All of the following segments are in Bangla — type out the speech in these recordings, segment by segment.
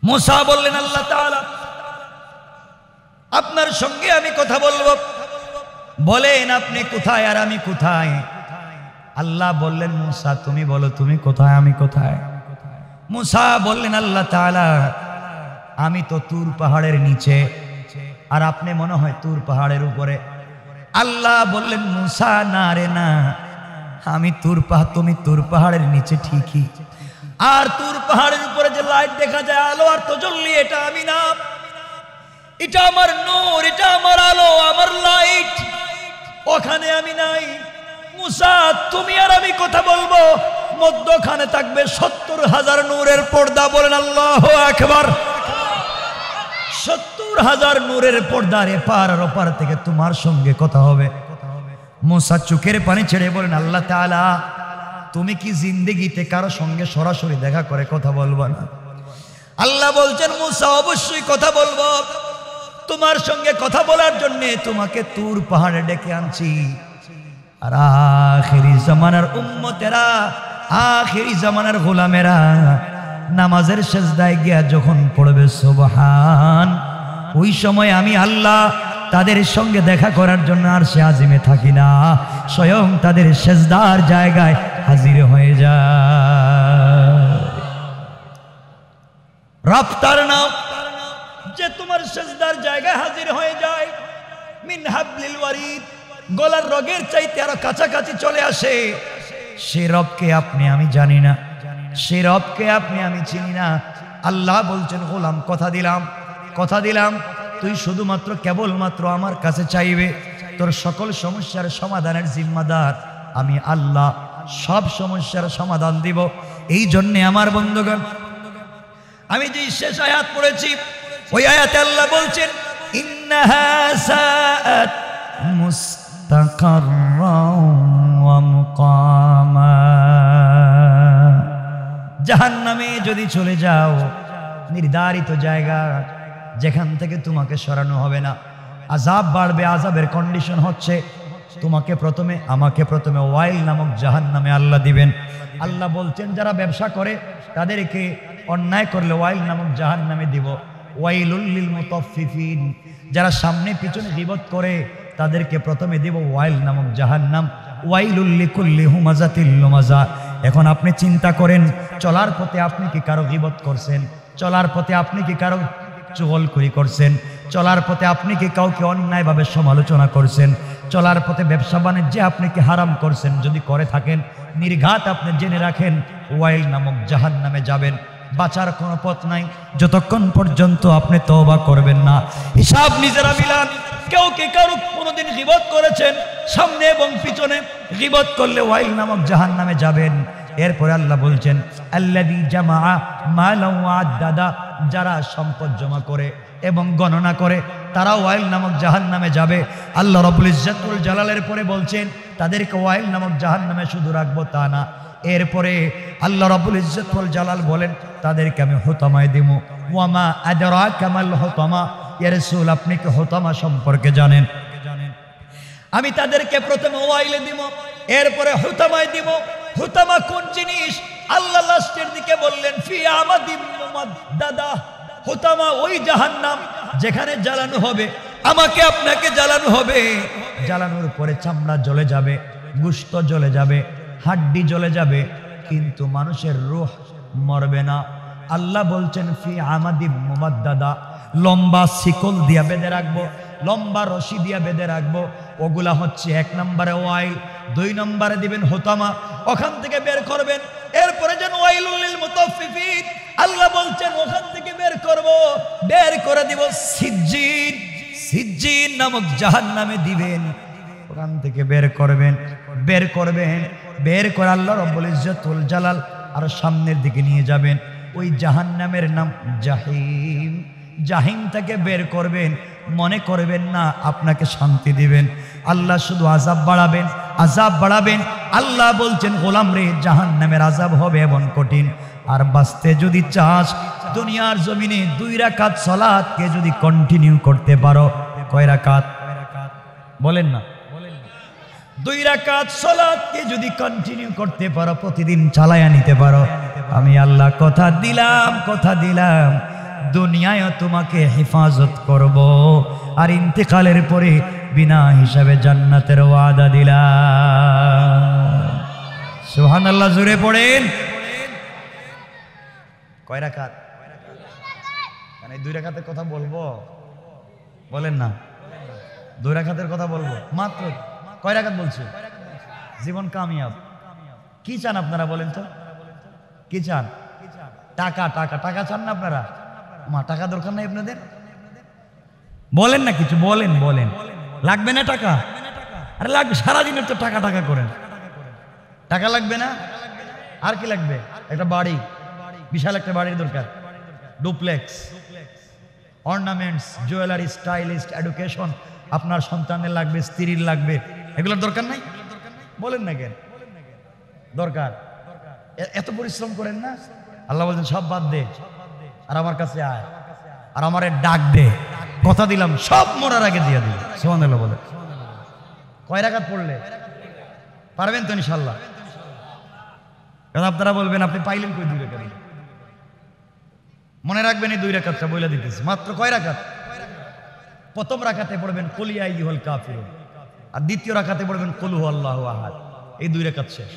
मूसा बोलेন আল্লাহ তাআলা আপনার সঙ্গে আমি কথা বলবো বলেন আপনি কোথায় আর আমি কোথায় আল্লাহ বললেন मूसा তুমি বলো তুমি কোথায় আমি কোথায় मूसा বললেন আল্লাহ তাআলা আমি তো তুর পাহাড়ের নিচে আর আপনি মনে হয় তুর পাহাড়ের উপরে আল্লাহ বললেন मूसा না রে না আমি তুর পাহাড় তুমি তুর পাহাড়ের নিচে ঠিকই আর তুর পাহাড়ের উপরে যে লাইট দেখা যায় আলো আর তাজাল্লি এটা আমি না এটা আমার নূর এটা আমার আলো আমার লাইট ওখানে আমি নাই मूसा তুমি আর আমি কথা বলবো মধ্যখানে থাকবে ৭০,০০০ নূরের পর্দা বলেন আল্লাহু আকবার ৭০,০০০ নূরের পর্দার এপার আর ওপার থেকে তোমার সঙ্গে কথা হবে मूसा চোখের পানি ছেড়ে বলেন আল্লাহ তাআলা তুমি কি জিন্দেগিতে কারো সঙ্গে সরাসরি দেখা করে কথা বলবা না আল্লাহ বলছেন मूसा অবশ্যই কথা বলবো তোমার সঙ্গে কথা বলার জন্য তোমাকে তুর পাহাড়ে ডেকে আনছি আর আখিরি জামানার উম্মতেরা আখিরি জামানার গোলামেরা নামাজের সিজদায় গিয়া যখন পড়বে সুবহান ওই সময় আমি আল্লাহ তাদের সঙ্গে দেখা করার জন্য আরশে আজিমে থাকি না স্বয়ং তাদের সিজদার জায়গায় হাজির হয়ে যায় রফতার নাম যে তোমার সিজদার জায়গায় হাজির হয়ে যায় মিন হাবলিল ওয়ারিদ গলার রগের চাইতে আরো কাছাকাছি চলে আসে সে রবকে আপনি আমি জানি না সে রবকে আপনি আমি চিনি না আল্লাহ বলছেন গোলাম কথা দিলাম তুই শুধুমাত্র কেবলমাত্র আমার কাছে চাইবে তোর সকল সমস্যার সমাধানের জিম্মাদার আমি আল্লাহ সব সমস্যার সমাধান দিব এই জন্য আমার বন্ধুগণ আমি যে শেষ আয়াত পড়েছি ওই আয়াতে আল্লাহ বলছেন ইন্নাহা সাআত মুস্তাকাররাও ওয়া মুকামা জাহান্নামে যদি চলে যাও নির্ধারিত জায়গা যেখান থেকে তোমাকে সরানো হবে না আযাব বাড়বে আযাবের কন্ডিশন হচ্ছে তোমাকে প্রথমে আমাকে প্রথমে ওয়াইল নামক জাহান্নামে আল্লাহ দিবেন আল্লাহ বলছেন যারা ব্যবসা করে তাদেরকে অন্যায় করলে ওয়াইল নামক জাহান্নামে দিব ওয়াইলুল লিল মুতাফফিফিন যারা সামনে পিছনে গীবত করে তাদেরকে প্রথমে দিব ওয়াইল নামক জাহান্নাম ওয়াইলুল লিকুল্লি হুমাযাতিল লুমাযা এখন আপনি চিন্তা করেন চলার পথে আপনি কি কারো গীবত করছেন চলার পথে আপনি কি কারো চুগলখড়ি করছেন চলার পথে আপনি কি কাউকে অন্যায়ভাবে সমালোচনা করছেন চলার পথে ব্যবসা বাণিজ্যে আপনি কি হারাম করছেন যদি করে থাকেন নির্ঘাত আপনি জেনে রাখেন ওয়াইল নামক জাহান্নামে যাবেন বাঁচার কোনো পথ নাই যতক্ষণ পর্যন্ত আপনি তওবা করবেন না হিসাব নিজেরা মিলান কেউ কি কারো কোনোদিন গীবত করেছেন সামনে এবং পিছনে গীবত করলে ওয়াইল নামক জাহান্নামে যাবেন এরপরে আল্লাহ বলছেন আল্লাযী জামাআ মালান ওয়া আদ্দাদা যারা সম্পদ জমা করে এবং গণনা করে তারা ওয়াইল নামক জাহান্নামে যাবে আল্লাহ রাব্বুল ইজ্জাতুল জালালের পরে বলছেন তাদেরকে ওয়াইল নামক জাহান্নামে শুধু রাখবো তা না এরপরে আল্লাহ রাব্বুল ইজ্জাতুল জালাল বলেন তাদেরকে আমি হুতামায় দিব ওয়া মা আদরাকা মাল হুতামা ইয়া রাসূল আপনি কি হুতামা সম্পর্কে জানেন আমি তাদেরকে প্রথমে ওয়াইলে দিব এরপরে হুতামায় দিব হুতামা কোন জিনিস আল্লাহ লাস্টের দিকে বললেন ফি আমাদিম মুমাদ্দাদা হুতামা ওই জাহান্নাম যেখানে জ্বালানো হবে আমাকে আপনাকে জ্বালানো হবে জ্বালানোর পরে চামড়া জ্বলে যাবে গোশত জ্বলে যাবে হাড্ডি জ্বলে যাবে কিন্তু মানুষের রূহ মরবে না আল্লাহ বলছেন ফি আমাদিম মুমাদ্দাদা লম্বা শিকল দিয়া বেঁধে রাখবো লম্বা রশি দিয়া বেঁধে রাখবো ওগুলা হচ্ছে ১ নম্বরে ওয়াইল ২ নম্বরে দিবেন হুতামা ওখান থেকে বের করবেন এরপরে যেন ওয়াইলুল লিল মুতাফফিফিন আল্লাহ বলছেন ওখান থেকে বের করব বের করে দিব সিজ্জিন নামক জাহান্নামে দিবেন ওখান থেকে বের করবেন বের করে আল্লাহ রাব্বুল ইজ্জাতুল জালাল আর সামনের দিকে নিয়ে যাবেন ওই জাহান্নামের নাম জাহিম থেকে বের করবেন মনে করবেন না আপনাকে শান্তি দিবেন আল্লাহ শুধু আযাব বাড়াবেন আল্লাহ বলছেন গোলাম রে জাহান্নামের আযাব হবে এমন কঠিন আর বাঁচতে যদি চাস দুনিয়ার জমিনে 2 রাকাত সালাতকে যদি কন্টিনিউ করতে পারো কয় রাকাত বলেন না 2 রাকাত সালাতকে যদি কন্টিনিউ করতে পারো প্রতিদিন চালায়া নিতে পারো আমি আল্লাহ কথা দিলাম দুনিয়ায় তোমাকে হেফাজত করব, আর ইন্তেকালের পরে বিনা হিসাবে জান্নাতের ওয়াদা দিলাম। সুবহানাল্লাহ, জোরে পড়েন। কয় রাকাত? মানে 2 রাকাতের কথা বলবো? বলেন না, 2 রাকাতের কথা বলবো মাত্র। কয় রাকাত বলছি? জীবন কামিয়াব। কি চান আপনারা বলেন তো? কি চান? টাকা টাকা টাকা চান না আপনারা? মা টাকা দরকার নাই আপনাদের? বলেন না কিছু, বলেন বলেন। লাগবে না টাকা? আরে লাগবে, সারাদিনের তো টাকা টাকা করেন। টাকা লাগবে না? আর কি লাগবে? একটা বাড়ি, বিশাল একটা বাড়ির দরকার, duplex, ornaments, jewellery, stylist, education আপনার সন্তানের লাগবে, স্ত্রীর লাগবে। এগুলোর দরকার নাই? বলেন না কেন দরকার? এত পরিশ্রম করেন না? আল্লাহ বলছেন সব বাদ দে আর আমার কাছে আয়, আর আমারে ডাক দে, কথা দিলাম সব মরার আগে দিয়ে দিই। সুবহানাল্লাহ বলে। কয় রাকাত পড়লে পারবেন তো ইনশাআল্লাহ? কারণ আপনারা বলবেন আপনি পাইলেন কই 2 রাকাত? মনে রাখবেন এই 2 রাকাতটা বলে দিতেছি। মাত্র কয় রাকাত? প্রথম রাকাতে পড়বেন কুল ইয়া আইয়ুহাল কাফিরুন, আর দ্বিতীয় রাকাতে পড়বেন কুল হুয়াল্লাহু আহাদ। এই 2 রাকাত শেষ।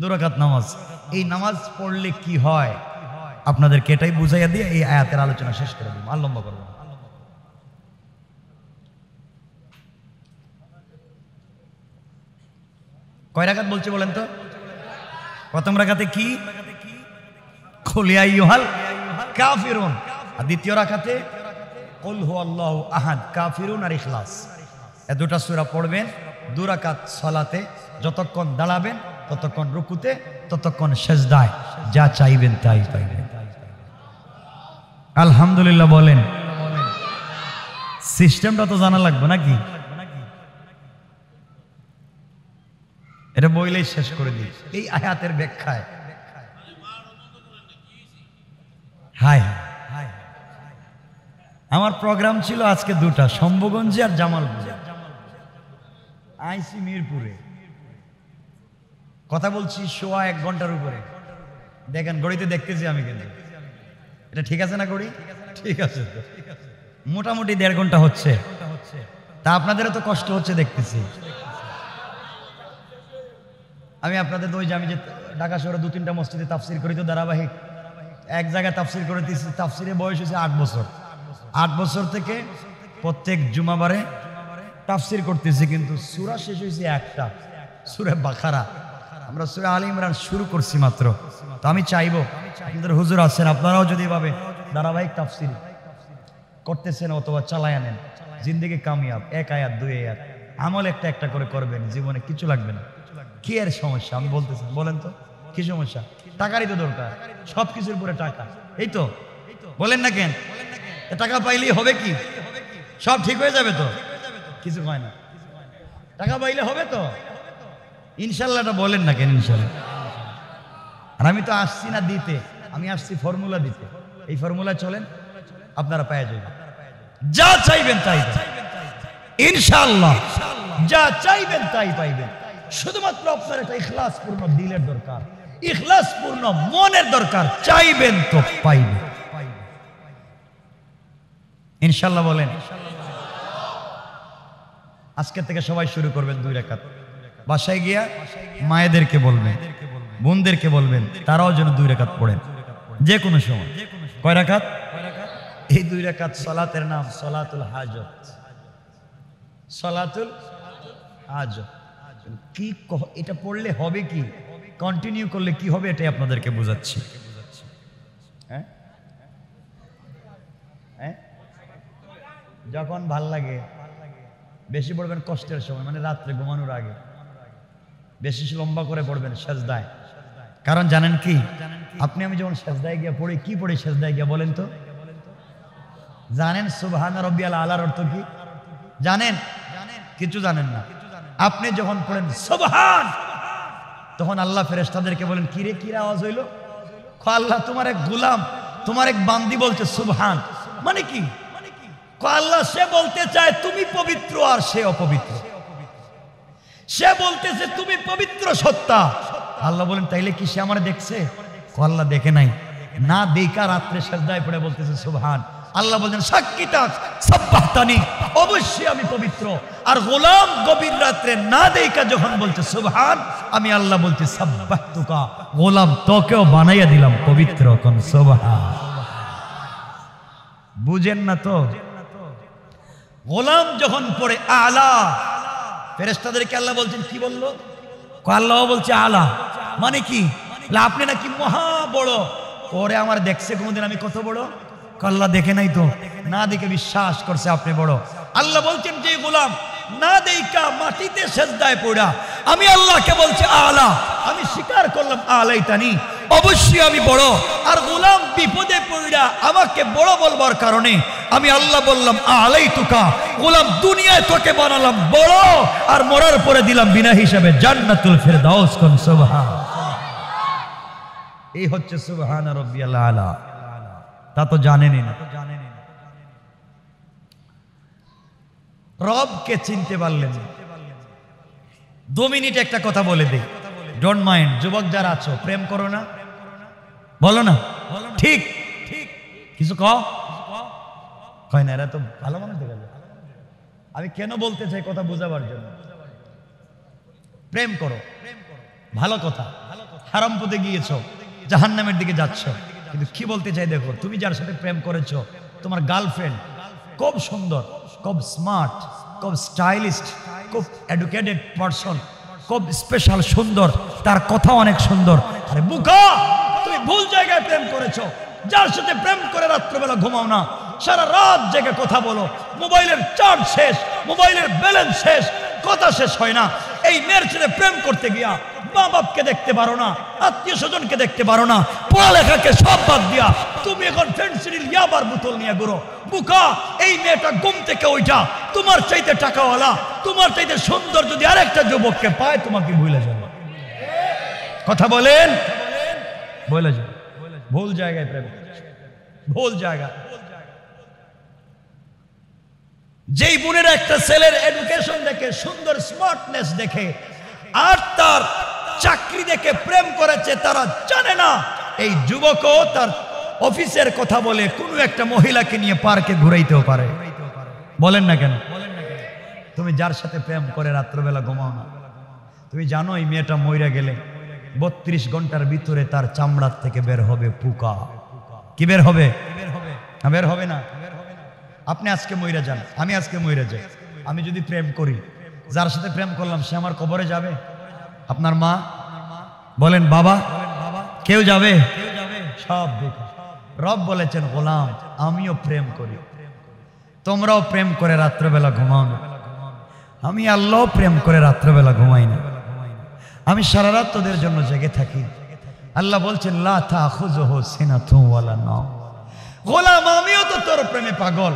2 রাকাত নামাজ। এই নামাজ পড়লে কি হয় আপনাদেরকে এটাই বুঝাইয়া দিয়ে এই আয়াতের আলোচনা শেষ করে দিই, আর লম্বা করব না। কয় রাকাত বলছে বলেন তো? প্রথম রাকাতে কি? কুল ইয়া আইয়ুহাল কাফিরুন, আর দ্বিতীয় রাকাতে কুল হুয়াল্লাহু আহাদ, কাফিরুন আর ইখলাস। এই 2টা সূরা পড়বেন 2 রাকাত সালাতে। যতক্ষণ দাঁড়াবেন ততক্ষণ রুকুতে, ততক্ষণ সেজদায়, যা চাইবেন তাই পাইবেন। আলহামদুলিল্লাহ বলেন। সিস্টেমটা তো জানা লাগবে নাকি? এটা বইলেই শেষ করে দিই এই আয়াতের ব্যাখ্যায়। হায় হায়, আমার প্রোগ্রাম ছিল আজকে 2টা, শম্ভুগঞ্জে আর জামালপুরে। আইসি মিরপুরে, কথা বলছি 1.25 ঘন্টার উপরে। দেখেন ঘড়িতে দেখতেছি আমি, কিন্তু এটা ঠিক আছে না ঘড়ি? ঠিক আছে তো, মোটামুটি 1.5 ঘন্টা হচ্ছে। তা আপনাদেরও তো কষ্ট হচ্ছে দেখতেছি। আমি আপনাদের তো ওই যে আমি যে ঢাকা শহরে 2-3টা মসজিদে তাফসির করি তো ধারাবাহিক, এক জায়গায় তাফসির করে দিচ্ছি। তাফসিরের বয়স হয়েছে 8 বছর। 8 বছর থেকে প্রত্যেক জুমাবারে তাফসির করতেছি, কিন্তু সূরা শেষ হয়েছে একটা, সূরা বাকারা। আমরা সূরা আলে ইমরান শুরু করছি মাত্র। তো আমি চাইবো আপনাদের হুজুর আছেন, আপনারাও যদি ভাবে ধারাবাহিক তাফসির করতেছেন অথবা চালায় আনেন, জিন্দেগি কামিয়াব। 1 আয়াত 2 আয়াত আমল একটা একটা করে করবেন, জীবনে কিছু লাগবে না। কি এর সমস্যা আমি বলতেছি? বলেন তো কি সমস্যা? টাকারই তো দরকার, সব কিছুর উপরে টাকা। এই তো বলেন না কেন? টাকা পাইলেই হবে কি সব ঠিক হয়ে যাবে? তো কিছু হয় না, টাকা পাইলে হবে তো ইনশাল্লাহটা বলেন না কেন? ইনশাল্লাহ। আর আমি তো আসছি না দিতে, আমি আসছি ফর্মুলা দিতে। এই ফর্মুলা চলেন, আপনারা পেয়ে যাবেন, যা চাইবেন তাই ইনশাআল্লাহ, যা চাইবেন তাই পাইবেন। শুধুমাত্র আপনার একটা ইখলাসপূর্ণ দিলের দরকার, ইখলাসপূর্ণ মনের দরকার। চাইবেন তো পাইবেন ইনশাআল্লাহ। বলেন আজকে থেকে সবাই শুরু করবেন 2 রাকাত। বাসায় গিয়া মায়েদেরকে বলবেন, বোনদেরকে বলবেন, তারাও যেন 2 রাকাত পড়েন যে কোনো সময়। কয় রাকাত? এই 2 রাকাত সালাতের নাম সালাতুল হাজত। সালাতুল হাজত কি? এটা পড়লে হবে কি, কন্টিনিউ করলে কি হবে, এটাই আপনাদেরকে বোঝাচ্ছি। হ্যাঁ হ্যাঁ, যখন ভাল লাগে বেশি পড়বেন কষ্টের সময়, মানে রাত্রে ঘুমানোর আগে বেশি লম্বা করে পড়বেন সেজদায়। কারণ জানেন কি, আপনি আমি যখন সেজদায় গিয়া পড়ি, কি পড়ি সেজদায় গিয়া বলেন তো? জানেন সুবহান রাব্বিয়াল আলার অর্থ কি জানেন? কিছু জানেন না। আপনি যখন পড়েন সুবহান, তখন আল্লাহ ফেরেশতাদেরকে বলেন, কিরে কিরা আওয়াজ হইল? আল্লাহ তোমার এক গোলাম, তোমার এক বান্দি বলছে সুবহান। মানে কি? আল্লাহ সে বলতে চায় তুমি পবিত্র আর সে অপবিত্র। সে বলতেছে তুমি পবিত্র সত্তা। আল্লাহ বলেন তাইলে কি সে আমার দেখছে? আল্লাহ দেখে নাই, না দেখা রাত্রে সেজদায় পড়ে বলতেছে সুবহান। আল্লাহ বলছেন সাক্ষী থাক সাব্বাহতানি, অবশ্যই আমি পবিত্র। আর গোলাম গভীর রাত্রে না দেখা যখন বলছে সুবহান, আমি আল্লাহ বলছি সাব্বাহতুকা, গোলাম তোকেও বানাইয়া দিলাম পবিত্র। কোন সুবহান। বুঝেন না তো? গোলাম যখন পড়ে আলা, ফেরেশতাদেরকে আল্লাহ বলছেন কি বললো? আল্লাহ বলছে আলা মানে কি? আপনি নাকি মহা বড়। ওরে আমার দেখছে কোনদিন আমি কত বড়? আল্লাহ দেখে নাই তো, না দেখে বিশ্বাস করছে আপনি বড়। আল্লাহ বলছেন যে গোলাম না দেখা মাটিতে সেজদায় পড়া, আমি আল্লাহকে বলছি আলা, আমি স্বীকার করলাম আলাইতানি, অবশ্যই আমি বড়। আর গোলাম বিপদে পড়া আমাকে বড় বলবার কারণে আমি আল্লাহ বললাম আলাইতুকা, গোলাম দুনিয়ায় তোকে বানালাম বড়, আর মরার পরে দিলাম বিনা হিসাবে জান্নাতুল ফেরদাউস। কোন সুবহান। এই হচ্ছে সুবহান রাব্বিয়াল আলা। তা তো জানেনই না। রবকে চিনতে পারলেন। 2 মিনিট একটা কথা বলে দেই, ডোন্ট মাইন্ড। যুবক যারা আছো, প্রেম করো না? বলো না ঠিক ঠিক কিছু কয় না, এরা তো ভালো মানুষ দেখা যায়। আমি কেন বলতে চাই কথা বোঝাবার জন্য। প্রেম করো, ভালো কথা। হারাম পথে গিয়েছো, জাহান্নামের দিকে যাচ্ছ। কিন্তু কি বলতে চাই দেখো, তুমি যার সাথে প্রেম করেছো, তোমার গার্লফ্রেন্ড খুব সুন্দর, খুব স্মার্ট, খুব স্টাইলিস্ট, খুব এডুকেটেড পারসন, খুব স্পেশাল সুন্দর, তার কথা অনেক সুন্দর। আরে বুকা, তুমি ভুল জায়গায় প্রেম করেছো। যার সাথে প্রেম করে রাত্রেবেলা ঘুমাও না, সারা রাত জেগে কথা বলো, মোবাইলের চার্জ শেষ, মোবাইলের ব্যালেন্স শেষ, কথা শেষ হয় না। এই মেয়ের সাথে প্রেম করতে গিয়া মা বাপকে দেখতে পারো না, আত্মীয় স্বজনকে দেখতে পারো না, পড়ালেখাকে সব বাদ দিয়া তুমি এখন ফেন্সিডিল ইয়াবার বোতল নিয়ে ঘুরো। বুকা, এই মেয়েটা ঘুম থেকে ওইটা তোমার চাইতে টাকাওয়ালা, তোমার চাইতে সুন্দর যদি আরেকটা যুবককে পায়, তোমাকে ভুলে যাবে। কথা বলেন, ভুলে যাবে। ভুল জায়গায় প্রেম, ভুল জায়গায়। যেই বোনের একটা ছেলের এডুকেশন দেখে, সুন্দর স্মার্টনেস দেখে, আর তার চাকরি দেখে প্রেম করেছে, তারা জানে না এই যুবকও তার অফিসের কথা বলে কোনো একটা মহিলাকে নিয়ে পার্কে ঘুরাইতেও পারে। বলেন না কেন? তুমি যার সাথে প্রেম করে রাত্রবেলা ঘুমাও না, তুমি জানো এই মেয়েটা মইরা গেলে 32 ঘন্টার ভিতরে তার চামড়ার থেকে বের হবে পোকা। কি বের হবে? বের হবে না। আপনি আজকে মইরা যান, আমি আজকে মইরা যাই, আমি যদি প্রেম করি, যার সাথে প্রেম করলাম সে আমার কবরে যাবে? আপনার মা বলেন, বাবা, কেউ যাবে? সব দেখো। রব বলেছেন গোলাম আমিও প্রেম করি, তোমরাও প্রেম করে রাত্রেবেলা ঘুমাও না। আমি আল্লাহ প্রেম করে রাত্রেবেলা ঘুমাই না, আমি সারা রাত তোদের জন্য জেগে থাকি। আল্লাহ বলছেন লা তাখুযুহু সিনাতুন ওয়ালা নাওম। গোলাম আমিও তো তোর প্রেমে পাগল,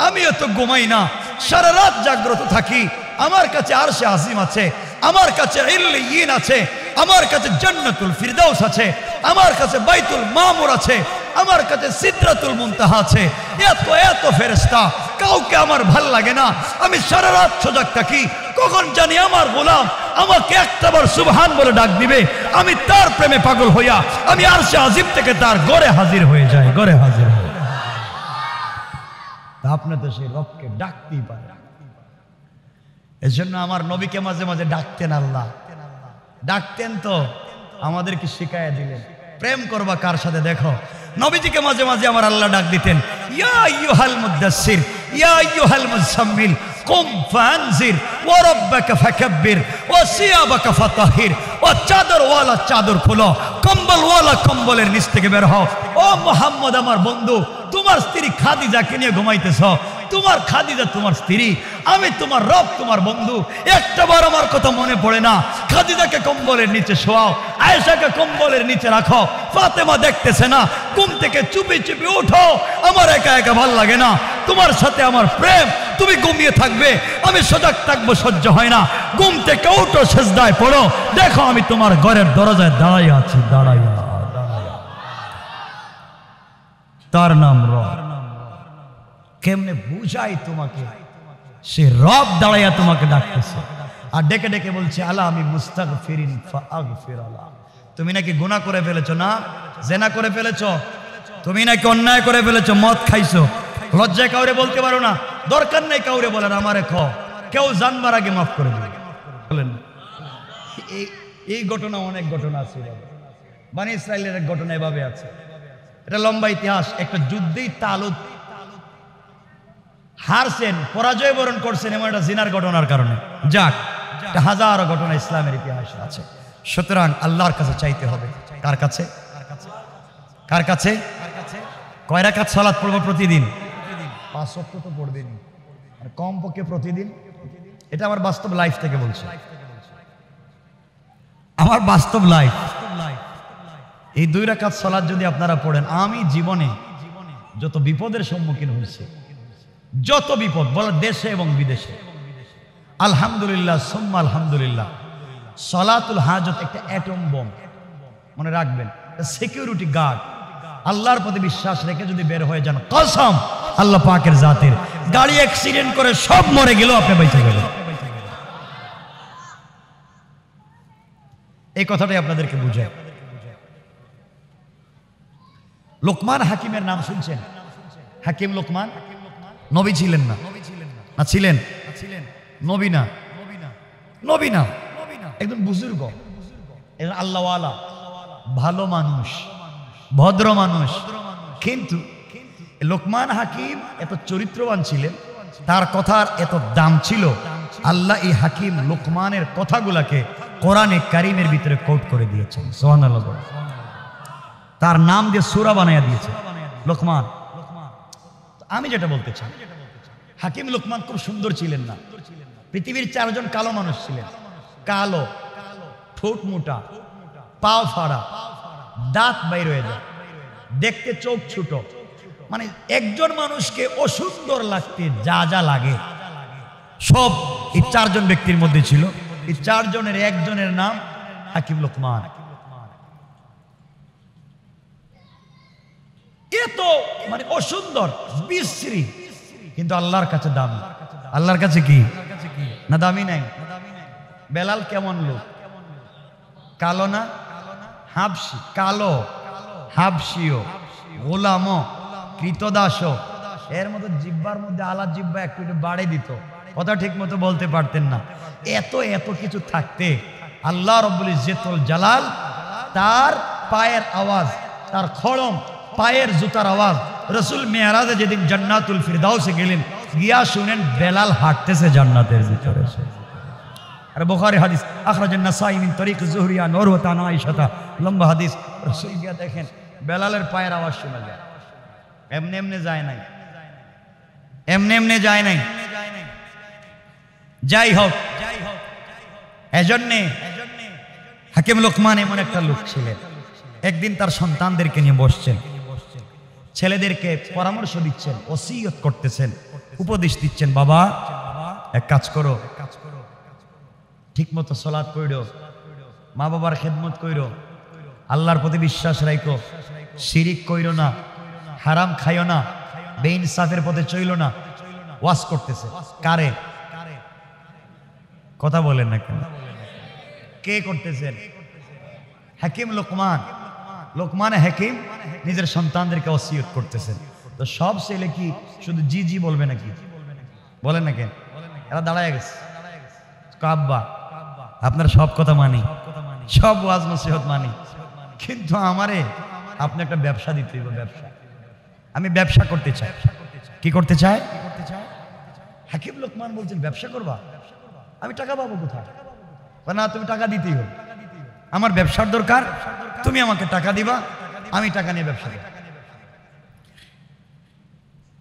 আমিও তো ঘুমাই না, সারা রাত জাগ্রত থাকি। আমার কাছে আরশে আজিম আছে, আমার কাছে ইল্লিয়িন আছে, আমার কাছে জান্নাতুল ফিরদাউস আছে, আমার কাছে বাইতুল মামুর আছে, আমার কাছে সিদরাতুল মুনতাহা আছে। এত এত ফেরেশতা, কাউকে আমার ভাল লাগে না। আমি সারা রাত সজাগ থাকি, কখন জানি আমার গোলাম আমাকে একটাবার সুবহান বলে ডাক দিবে, আমি তার প্রেমে পাগল হইয়া আমি আরশে আজিম থেকে তার ঘরে হাজির হয়ে যাই, ঘরে হাজির হয়ে। আপনি তো সেই রবকে ডাকতেই পারেন। এর জন্য আমার নবীকে মাঝে মাঝে ডাকতেন, আল্লাহ ডাকতেন তো আমাদেরকে শিখাইয়া দিলেন প্রেম করবা কার সাথে। দেখো নবীজিকে মাঝে মাঝে আমার আল্লাহ ডাক দিতেন, ইয়া আইয়ুহাল মুদাসসির ইয়া আইয়ুহাল মুজাম্মিল কুম ফানজির ওয়া রাব্বাকা ফাকাব্বির ওয়া সিয়াবাকা ফাতাহির। ও চাদরওয়ালা চাদর খুলো, কম্বলওয়ালা কম্বলের নিচ থেকে বের হও। ও মুহাম্মদ আমার বন্ধু, তোমার স্ত্রী খাদিজাকে নিয়ে ঘুমাইতেছ, তোমার খাদিজা তোমার স্ত্রী, আমি তোমার রব তোমার বন্ধু। একটাবার আমার কথা মনে পড়ে না? খাদিজাকে কম্বলের নিচে শোয়াও, আয়েশাকে কম্বলের নিচে রাখো, ফাতেমা দেখতেছে না, ঘুম থেকে চুপি চুপি উঠো। আমার একা একা ভাল লাগে না, তোমার সাথে আমার প্রেম। তুমি ঘুমিয়ে থাকবে, আমি সজাগ থাকবো, সহ্য হয় না। ঘুম থেকে উঠো, সেজদায় পড়ো, দেখো আমি তোমার ঘরের দরজায় দাঁড়াইয়া আছি, দাঁড়াইয়া। তার নাম রব। কেমনে বুঝাই তোমাকে, সে রব দাঁড়াইয়া তোমাকে ডাকতেছে আর ডেকে ডেকে বলছে আলা আমি মুস্তাগফিরিন ফাগফির আলা। তুমি নাকি গুনাহ করে ফেলেছো না, জেনা করে ফেলেছো, তুমি নাকি অন্যায় করে ফেলেছো, মদ খাইছো, লজ্জায় কাউরে বলতে পারো না, দরকার নেই কাউরে বলেন আমারে খ, কেউ জানবার আগে মাফ করে দিবে বলেন। এই ঘটনা অনেক ঘটনা আছে, বনি ইসরাইলের এক ঘটনা এভাবে আছে, এটা লম্বা ইতিহাস। একটা যুদ্ধেই তালুত হারছেন, পরাজয় বরণ করছেন এমন একটা জিনার ঘটনার কারণে। যাক, হাজারো ঘটনা ইসলামের ইতিহাসে আছে। সুতরাং আল্লাহর কাছে চাইতে হবে। কার কাছে? কার কাছে? কয় রাকাত সালাত পড়বো প্রতিদিন? 5 ওয়াক্ত তো পড়বেনই, আর কমপক্ষে প্রতিদিন। এটা আমার বাস্তব লাইফ থেকে বলছি, আমার বাস্তব লাইফ। এই 2 রাকাত সালাত যদি আপনারা পড়েন, আমি জীবনে যত বিপদের সম্মুখীন হয়েছে, যত বিপদ বলা দেশে এবং বিদেশে, আলহামদুলিল্লাহ সুম্মা আলহামদুলিল্লাহ, সালাতুল হাজত একটা অ্যাটম বম, মনে রাখবেন, সিকিউরিটি গার্ড। আল্লাহর প্রতি বিশ্বাস রেখে যদি বের হয়ে যান, কসম আল্লাহ পাকের জাতের, গাড়ি অ্যাক্সিডেন্ট করে সব মরে গেল, আপনি বেঁচে গেলেন। এই কথাটাই আপনাদেরকে বুঝায়। লোকমান হাকিমের নাম শুনছেন? হাকিম লোকমান নবী ছিলেন না? না ছিলেন? নবী না, নবী না, একদম বুজুর্গ, আল্লাহওয়ালা, ভালো মানুষ, ভদ্র মানুষ। কিন্তু লোকমান হাকিম এত চরিত্রবান ছিলেন, তার কথার এত দাম ছিল, আল্লাহ এই হাকিম লোকমানের কথাগুলাকে কোরআনে কারিমের ভিতরে কোট করে দিয়েছেন। সুবহানাল্লাহ। তার নাম দিয়ে সূরা বানায়া দিয়েছে লোকমান। আমি যেটা বলতে চাই, হাকিম লোকমান খুব সুন্দর ছিলেন না। পৃথিবীর 4 জন কালো মানুষ ছিলেন, কালো, ঠোঁট মোটা, পাও ফাড়া, দাঁত বাইর হয়ে যায়, দেখতে চোখ ছোট, মানে একজন মানুষকে অসুন্দর লাগতে যা যা লাগে সব এই 4 জন ব্যক্তির মধ্যে ছিল। এই 4 জনের একজনের নাম হাকিম লোকমান। এত মানে অসুন্দর, বিশ্রী, কিন্তু আল্লাহর কাছে দামি। আল্লাহর কাছে কি না দামি নাই? বেলাল কেমন লোক? কালো না? হাবশি, কালো, হাবশিও, গোলামও, কৃতদাসও। এর মতো জিব্বার মধ্যে আলা জিব্বা একটু একটু বাড়ে দিত, কথা ঠিক মতো বলতে পারতেন না। এত এত কিছু থাকতে আল্লাহ রব্বুল ইজ্জতুল জালাল তার পায়ের আওয়াজ, তার খড়ম পায়ের জুতার আওয়াজ, রসুল মেরাজে যেদিন জান্নাতুল ফিরদাউসে গেলেন, গিয়া শুনেন বেলাল হাঁটতেছে জান্নাতের ভিতরে। আর বুখারী হাদিস, আখরাজান নাসাই মিন তরিক যুহরি আন উরওয়াতা আন আয়েশা, লম্বা হাদিস। রসুল গিয়া দেখেন বেলালের পায়ের আওয়াজ শোনা যায়, এমনি এমনি যায় নাই, এমনি এমনি যায় নাই। যাই হোক, এজন্যে হাকিম লোকমান এমন একটা লোক ছিলেন। একদিন তার সন্তানদেরকে নিয়ে বসছেন, ছেলেদেরকে পরামর্শ দিচ্ছেন, ওসিয়ত করতেছেন, উপদেশ দিচ্ছেন, বাবা এক কাজ করো, ঠিক মতো সালাত পড়ো, মা বাবার খেদমত কইরো, আল্লাহর প্রতি বিশ্বাস রাখো, শিরিক কইরো না, হারাম খাইও না, বেইনসাফের পথে চইলো না। ওয়াজ করতেছে কারে? কথা বলেন না কেন? কে করতেছেন? হাকিম লোকমান। লোকমান হাকিম নিজের সন্তানদেরকে ওসিয়ত করতেছেন। তো সব ছেলে কি শুধু জি জি বলবে নাকি? বলেন না কেন? এরা দাঁড়ায় গেছে, আব্বা আপনার সব কথা মানি, সব ওয়াজ নসিহত মানি, কিন্তু আমারে আপনি একটা ব্যবসা দিতে হবে, ব্যবসা, আমি ব্যবসা করতে চাই। কি করতে চায়? হাকিম লোকমান বলছেন ব্যবসা করবা? আমি টাকা পাবো কোথায়? না, তুমি টাকা দিতেই হবে, আমার ব্যবসার দরকার, তুমি আমাকে টাকা দিবা, আমি টাকা নিয়ে ব্যবসা করব।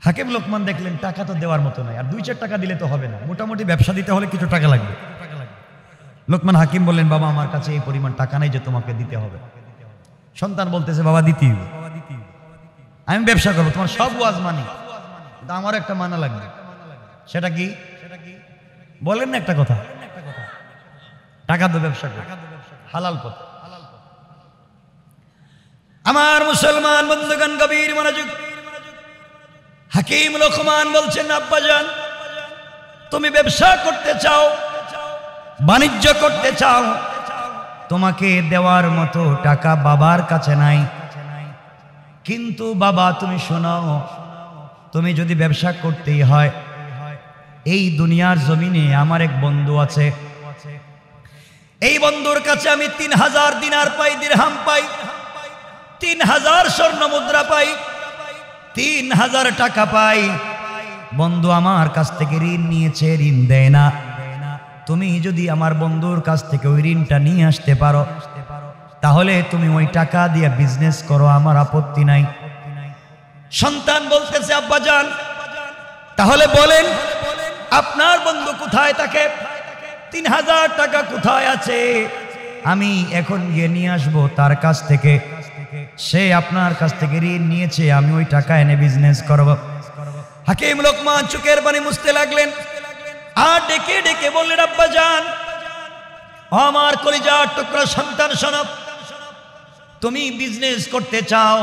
হাকিম লোকমান দেখলেন টাকা তো দেওয়ার মতো নাই, আর 2-4 টাকা দিলে তো হবে না, মোটামুটি ব্যবসা দিতে হলে কিছু টাকা লাগবে। লোকমান হাকিম বললেন, বাবা আমার কাছে এই পরিমাণ টাকা নেই যে তোমাকে দিতে হবে। সন্তান বলতেছে, বাবা দিতেই হবে, আমি ব্যবসা করবো, তোমার সব ওয়াজ মানি, কিন্তু আমার একটা মানা লাগবে। সেটা কি? বলেন না একটা কথা, টাকা তো ব্যবসা করো, হালাল পথ। আমার মুসলমান বন্ধুগণ গভীর মনোযোগ। হাকিম লোকমান বলছেন, আব্বাজান তুমি ব্যবসা করতে চাও, বাণিজ্য করতে চাও, তোমাকে দেওয়ার মতো টাকা বাবার কাছে নাই, কিন্তু বাবা তুমি শোনো, তুমি যদি ব্যবসা করতেই হয়, এই দুনিয়ার জমিনে আমার এক বন্ধু আছে, এই বন্ধুর কাছে আমি 3000 দিনার পাই, দিরহাম পাই, 3000 স্বর্ণ মুদ্রা পাই, 3000 টাকা পাই। বন্ধু আমার কাছ থেকে ঋণ নিয়েছে, ঋণ দেয় না। তুমি যদি আমার বন্ধুর কাছ থেকে ওই ঋণটা নিয়ে আসতে পারো, তাহলে তুমি ওই টাকা দিয়ে বিজনেস করো, আমার আপত্তি নাই। সন্তান বলতেছে, আব্বাজান তাহলে বলেন আপনার বন্ধু কোথায় থাকে, 3000 টাকা কোথায় আছে, আমি এখন গিয়ে নিয়ে আসবো তার কাছ থেকে। সে আপনার কাছ থেকে ঋণ নিয়েছে, আমি ওই টাকা এনে বিজনেস করব। হাকিম লোকমান চোখের পানি মুছতে লাগলেন আর ডেকে ডেকে বললেন, আব্বাজান আমার কলিজার টুকরা সন্তান শোনো, তুমি বিজনেস করতে চাও,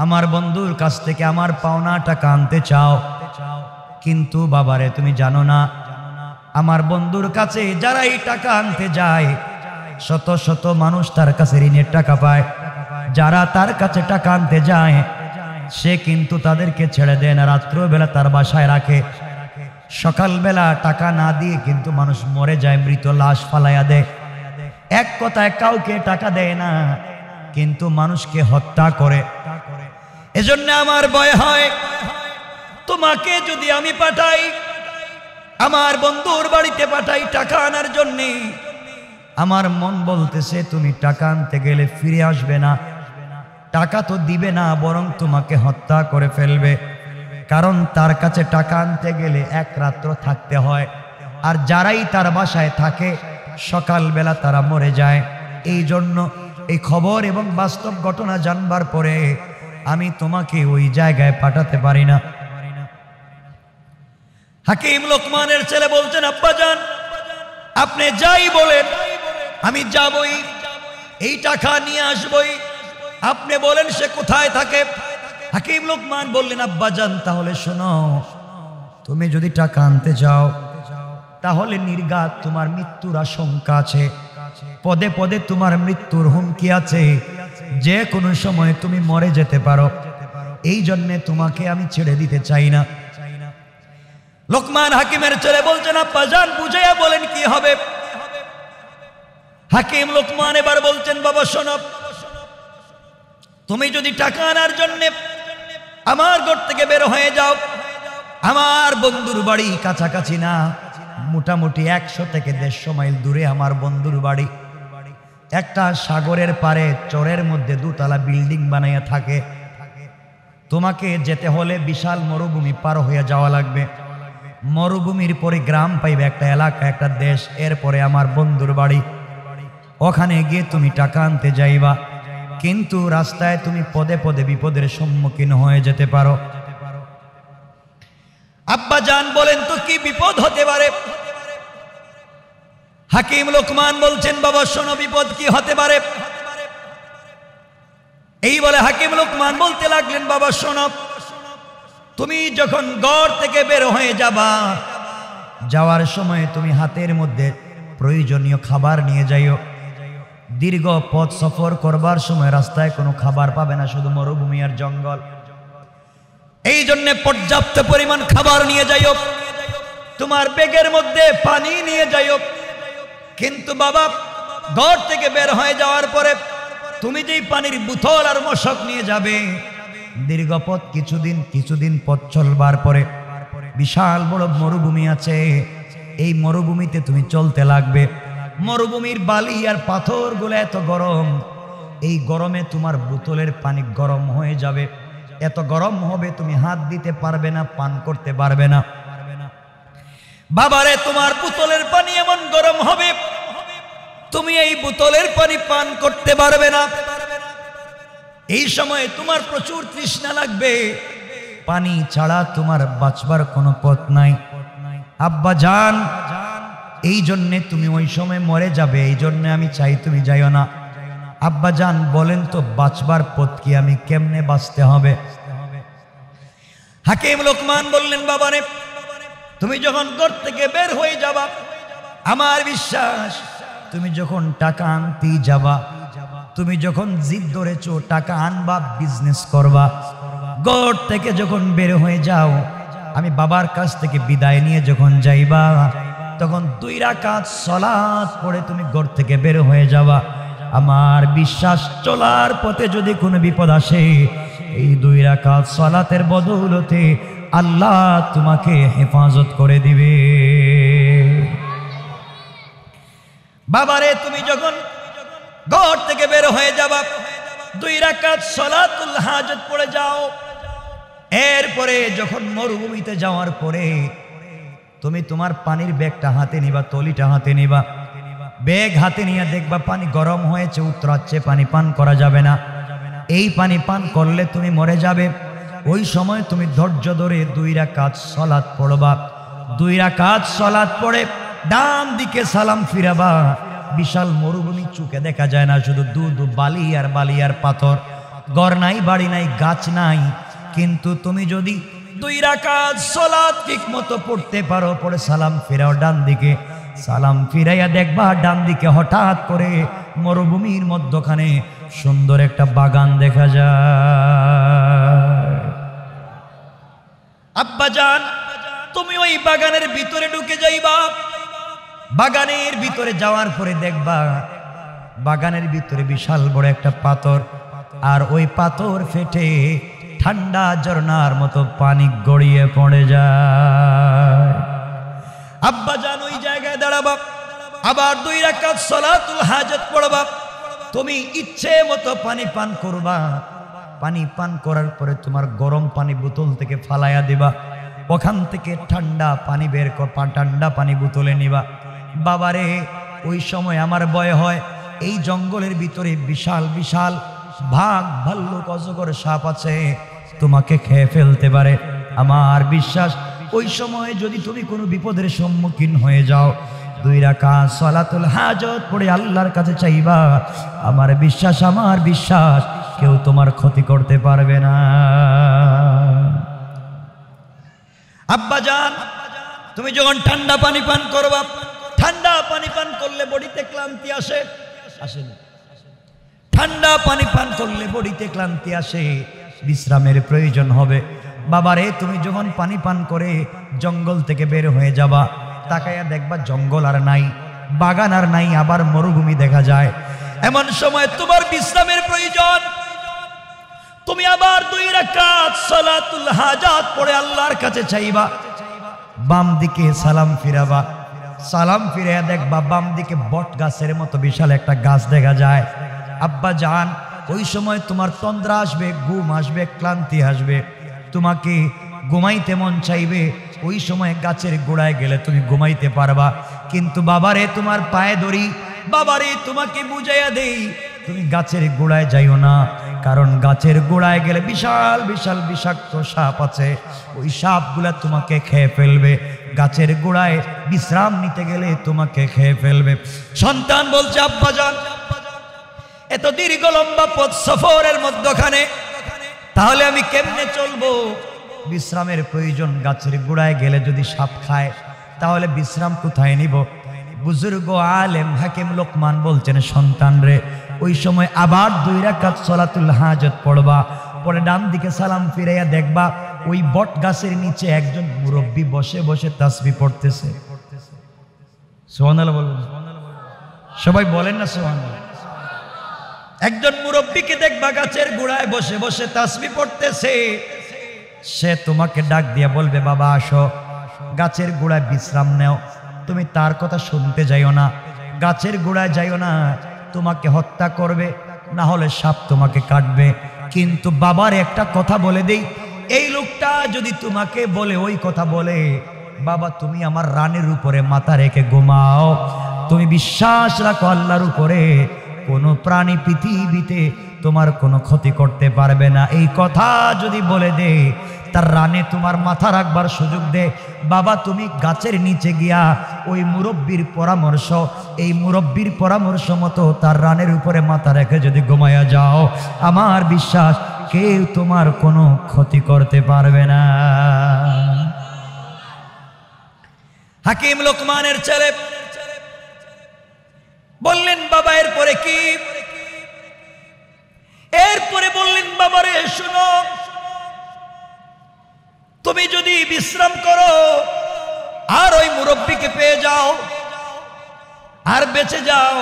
আমার বন্ধুর কাছ থেকে আমার পাওনা টাকা আনতে চাও, কিন্তু বাবারে তুমি জানো না আমার বন্ধুর কাছে যারা এই টাকা আনতে যায় শত শত মানুষ তার কাছে ঋণের টাকা পায়। যারা তার কাছে টাকা আনতে যায় সে কিন্তু তাদেরকে ছেড়ে দেয় না, রাত্রবেলা তার বাসায় রাখে। সকালবেলা টাকা না দিয়ে কিন্তু মানুষ মরে যায়, মৃত লাশ ফালাইয়া দেয়। এক কথায় কাউকে টাকা দেয় না, কিন্তু মানুষকে হত্যা করে। এজন্য আমার ভয় হয়, তোমাকে যদি আমি পাঠাই, আমার বন্ধুর বাড়িতে পাঠাই টাকা আনার জন্যে, আমার মন বলতেছে তুমি টাকা আনতে গেলে ফিরে আসবে না, টাকা তো দিবে না, বরং তোমাকে হত্যা করে ফেলবে। কারণ তার কাছে টাকা আনতে গেলে এক রাত্র থাকতে হয়, আর যারাই তার বাসায় থাকে সকালবেলা তারা মরে যায়। এই জন্য এই খবর এবং বাস্তব ঘটনা জানবার পরে আমি তোমাকে ওই জায়গায় পাঠাতে পারি না। হাকিম লোকমানের ছেলে বলছেন, আব্বাজান আপনি যাই বলেন আমি যাবই, এই টাকা নিয়ে আসবই, আপনি বলেন সে কোথায় থাকে। হাকিম লোকমান বললেন, আব্বাজান তাহলে শোনো, তুমি যদি টাকা আনতে যাও তাহলে নির্ঘাত তোমার মৃত্যুর আশঙ্কা আছে, পদে পদে তোমার মৃত্যুর হুমকি আছে, যে কোনো সময় তুমি মরে যেতে পারো, এই জন্যে তোমাকে আমি ছেড়ে দিতে চাই না। লোকমান হাকিমের ছেলে বলছেন, আব্বাজান বুঝাইয়া বলেন কি হবে। হাকিম লোকমান এবার বলছেন, বাবা শোনো, তুমি যদি টাকা আনার জন্য আমার ঘর থেকে বের হয়ে যাও, আমার বন্ধুর বাড়ি কাছাকাছি না, মোটামুটি 100 থেকে 150 মাইল দূরে আমার বন্ধুর বাড়ি। একটা সাগরের পারে চরের মধ্যে 2 তলা বিল্ডিং বানাইয়া থাকে। তোমাকে যেতে হলে বিশাল মরুভূমি পার হয়ে যাওয়া লাগবে। মরুভূমির পরে গ্রাম পাইবে, একটা এলাকা, একটা দেশ, এরপরে আমার বন্ধুর বাড়ি। ওখানে গিয়ে তুমি টাকা আনতে যাইবা, কিন্তু রাস্তায় তুমি পদে পদে বিপদের সম্মুখীন হয়ে যেতে পারো। আব্বাজান বলেন, তো কি বিপদ হতে পারে? হাকিম লোকমান বলছেন, বাবা শোনো বিপদ কি হতে পারে। এই বলে হাকিম লোকমান বলতে লাগলেন, বাবা শোনো, তুমি যখন ঘর থেকে বের হয়ে যাবা, যাওয়ার সময় তুমি হাতের মধ্যে প্রয়োজনীয় খাবার নিয়ে যাইও। দীর্ঘ পথ সফর করবার সময় রাস্তায় কোনো খাবার পাবে না, শুধু মরুভূমি আর জঙ্গল। এই জন্য পর্যাপ্ত পরিমাণ খাবার নিয়ে যাইও, তোমার ব্যাগের মধ্যে পানি নিয়ে যাইও। কিন্তু বাবা ঘর থেকে বের হয়ে যাওয়ার পরে তুমি যেই পানির বোতল আর মশক নিয়ে যাবে, দীর্ঘ পথ কিছুদিন পথ চলবার পরে বিশাল বড় মরুভূমি আছে, এই মরুভূমিতে তুমি চলতে লাগবে। মরুভূমির বালি আর পাথরগুলো এত গরম, এই গরমে তোমার বোতলের পানি গরম হয়ে যাবে, এত গরম হবে তুমি হাত দিতে পারবে না, পান করতে পারবে না। বাবারে তোমার বোতলের পানি এমন গরম হবে তুমি এই বোতলের পানি পান করতে পারবে না। এই সময় তোমার প্রচুর তৃষ্ণা লাগবে, পানি ছাড়া তোমার বাঁচবার কোনো পথ নাই। আব্বা জান, এই জন্যে তুমি ওই সময় মরে যাবে, এই জন্য আমি চাই তুমি যাইও না। আব্বা জান বলেন তো বাঁচবার পথ কি, আমি কেমনে বাঁচতে হবে? হাকিম লোকমান বললেন, বাবারে তুমি যখন ঘর থেকে বের হয়ে যাবা, আমার বিশ্বাস তুমি যখন টাকা আনতেই যাবা, তুমি যখন জিদ ধরেছো টাকা আনবা, বিজনেস করবা, ঘর থেকে যখন বের হয়ে যাও, আমি বাবার কাছ থেকে বিদায় নিয়ে যখন যাইবা, তখন 2 রাকাত সালাত পড়ে তুমি ঘর থেকে বের হয়ে যাবা। আমার বিশ্বাস, চলার পথে যদি কোনো বিপদ আসে, এই 2 রাকাত সালাতের বদৌলতে আল্লাহ তোমাকে হেফাজত করে দিবে। বাবারে, তুমি যখন ঘর থেকে বের হয়ে যাবা, 2 রাকাত সালাতুল হাজত পড়ে যাও। এরপরে যখন মরুভূমিতে যাওয়ার পরে তুমি তোমার পানির ব্যাগটা হাতে নিবা, তলিটা হাতে নিবা, ব্যাগ হাতে নিয়ে দেখবা পানি গরম হয়েছে, উতরাচ্ছে, পানি পান করা যাবে না। এই পানি পান করলে তুমি মরে যাবে। ওই সময় তুমি ধৈর্য ধরে 2 রাকাত সালাত পড়বা। 2 রাকাত সালাত পড়ে ডান দিকে সালাম ফিরাবা। বিশাল মরুভূমি, চোখে দেখা যায় না, শুধু দুধ, বালি আর বালি আর পাথর, ঘর নাই, বাড়ি নাই, গাছ নাই। কিন্তু তুমি যদি 2 রাকাত সালাত ঠিক মতো পড়তে পারো, পড়ে সালাম ফিরাও ডান দিকে, সালাম ফিরাইয়া দেখবা ডান দিকে হঠাৎ করে মরুভূমির মধ্যখানে সুন্দর একটা বাগান দেখা যায়। আব্বাজান, তুমি ওই বাগানের ভিতরে ঢুকে যাইবা। বাগানের ভিতরে যাওয়ার পরে দেখবা বাগানের ভিতরে বিশাল বড় একটা পাথর, আর ওই পাথর ফেটে ঠান্ডা ঝর্ণার মতো পানি গড়িয়ে পড়ে যায়। আব্বাজান ওই জায়গায় দাঁড়াবা, আবার 2 রাকাত সালাতুল হাজত পড়বা। তুমি ইচ্ছে মতো পানি পান করবা। পানি পান করার পরে তোমার গরম পানি বোতল থেকে ফালাইয়া দিবা, ওখান থেকে ঠান্ডা পানি বের করবা, ঠান্ডা পানি বোতলে নিবা। বাবারে, ওই সময় আমার ভয় হয়, এই জঙ্গলের ভিতরে বিশাল বিশাল বাঘ, ভাল্লুক, অজগর, সাপ আছে, তোমাকে খেয়ে ফেলতে পারে। আমার বিশ্বাস, ওই সময় যদি তুমি কোনো বিপদের সম্মুখীন হয়ে যাও, 2 রাকাত সালাতুল হাজত পড়ে আল্লাহর কাছে চাইবা, আমার বিশ্বাস কেউ তোমার ক্ষতি করতে পারবে না। আব্বাজান, তুমি যখন ঠান্ডা পানি পান করবা, ঠান্ডা পানি পান করলে বডিতে ক্লান্তি আসে, আসেনি? ঠান্ডা পানি পান করলে বডিতে ক্লান্তি আসে, বিশ্রামের প্রয়োজন হবে। বাবারে, তুমি যখন পানি পান করে জঙ্গল থেকে বের হয়ে যাবা, তাকাইয়া দেখবা জঙ্গল আর নাই, বাগান আর নাই, আবার মরুভূমি দেখা যায়। এমন সময় তোমার বিশ্রামের প্রয়োজন। তুমি আবার 2 রাকাত সালাতুল হাজাত পড়ে আল্লাহর কাছে চাইবা। বাম দিকে সালাম ফিরাবা, সালাম ফিরে দেখবা বাম দিকে বট গাছের মতো বিশাল একটা গাছ দেখা যায়। আব্বা জান, ওই সময় তোমার তন্দ্রা আসবে, ঘুম আসবে, ক্লান্তি আসবে, তোমাকে ঘুমাইতে মন চাইবে। ওই সময় গাছের গোড়ায় গেলে তুমি ঘুমাইতে পারবা। কিন্তু বাবারে, তোমার পায়ে ধরি, বাবারে তোমাকে বুঝাইয়া দেই, তুমি গাছের গোড়ায় যাইও না, কারণ গাছের গোড়ায় গেলে বিশাল বিশাল বিষাক্ত সাপ আছে, ওই সাপগুলা তোমাকে খেয়ে ফেলবে। গাছের গোড়ায় বিশ্রাম নিতে গেলে তোমাকে খেয়ে ফেলবে। সন্তান বলছে, আব্বাজান, এত দীর্ঘ লম্বা পথ সফরের মধ্যখানে তাহলে আমি কেমনে চলবো? বিশ্রামের প্রয়োজন। গাছের গোড়ায় গেলে যদি সাপ খায়, তাহলে বিশ্রাম কোথায় নিব? বুজুর্গ আলেম হাকিম লোকমান বলছেন, সন্তান রে, ওই সময় আবার 2 রাকাত সালাতুল হাজত পড়বা, পরে ডান দিকে সালাম ফিরাইয়া দেখবা ওই বট গাছের নিচে একজন মুরব্বী বসে বসে তাসবিহ পড়তেছে। সুবহানাল্লাহ বলুন, সবাই বলেন না সুবহানাল্লাহ। একজন মুরব্বীকে দেখবা গাছের গোড়ায় বসে বসে তাসবিহ পড়তেছে। সে তোমাকে ডাক দিয়া বলবে, বাবা আসো, গাছের গোড়ায় বিশ্রাম নেও। তুমি তার কথা শুনতে যাইও না, গাছের গোড়ায় যাইও না, তোমাকে হত্যা করবে, না হলে সাপ তোমাকে কাটবে। কিন্তু বাবার একটা কথা বলে দেই, এই লোকটা যদি তোমাকে বলে, ওই কথা বলে, বাবা তুমি আমার রানের উপরে মাথা রেখে ঘুমাও, তুমি বিশ্বাস রাখো আল্লাহর উপরে, কোনো প্রাণী পৃথিবীতে তোমার কোনো ক্ষতি করতে পারবে না, এই কথা যদি বলে দে, তার রানে তোমার মাথা রাখবার সুযোগ দে, বাবা তুমি গাছের নিচে গিয়া ওই মুরব্বীর পরামর্শ, এই মুরব্বীর পরামর্শ মতো তার রানের উপরে মাথা রেখে যদি ঘুমায়া যাও, আমার বিশ্বাস কেউ তোমার কোনো ক্ষতি করতে পারবে না। হাকিম লোকমানের ছেলে বললেন, বাবা এরপরে কি? এরপরে বললেন, বাবারে শুনো, তুমি যদি বিশ্রাম করো আর ওই মুরব্বীকে পেয়ে যাও আর বেঁচে যাও,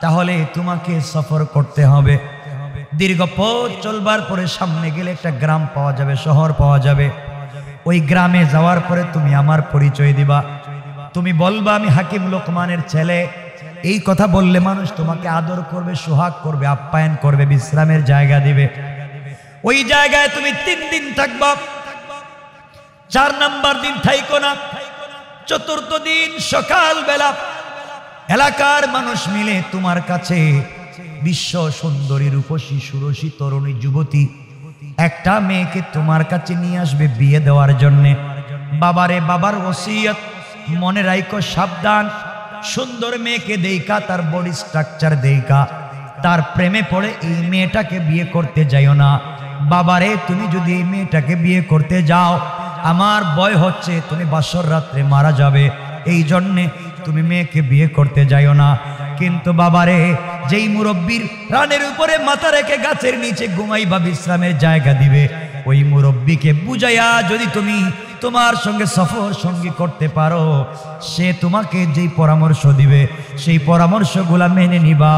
তাহলে তোমাকে সফর করতে হবে। দীর্ঘ পথ চলবার পরে সামনে গেলে একটা গ্রাম পাওয়া যাবে, শহর পাওয়া যাবে। ওই গ্রামে যাওয়ার পরে তুমি আমার পরিচয় দিবা, তুমি বলবা আমি হাকিম লোকমানের ছেলে। এই কথা বললে মানুষ তোমাকে আদর করবে, সোহাগ করবে, আপ্যায়ন করবে, বিশ্রামের জায়গা দিবে। ওই জায়গায় তুমি 3 দিন থাকবা। 4 নাম্বার দিন থাইকো না। চতুর্থ দিন সকাল বেলা এলাকার মানুষ মিলে তোমার কাছে বিশ্ব সুন্দরী রূপসী সুরসী তরুণী যুবতী একটা মেয়েকে তোমার কাছে নিয়ে আসবে বিয়ে দেওয়ার জন্য। বাবারে, বাবার ওসিয়ত মনে রাখো, সাবধান। সুন্দর মেয়েকে দেইকা, তার বডি স্ট্রাকচার দেইকা তার প্রেমে পড়ে এই মেয়েটাকে বিয়ে করতে যাইও না। বাবারে, তুমি যদি এই মেয়েটাকে বিয়ে করতে যাও, আমার ভয় হচ্ছে তুমি বাসর রাত্রে মারা যাবে, এই জন্যে তুমি মেয়েকে বিয়ে করতে যাইও না। কিন্তু বাবারে, যেই মুরব্বীর রানের উপরে মাথা রেখে গাছের নিচে ঘুমাইবা, বিশ্রামের জায়গা দিবে, ওই মুরব্বীকে বুঝাইয়া যদি তুমি তোমার সঙ্গে সফর সঙ্গী করতে পারো, সে তোমাকে যেই পরামর্শ দিবে সেই পরামর্শগুলা মেনে নিবা।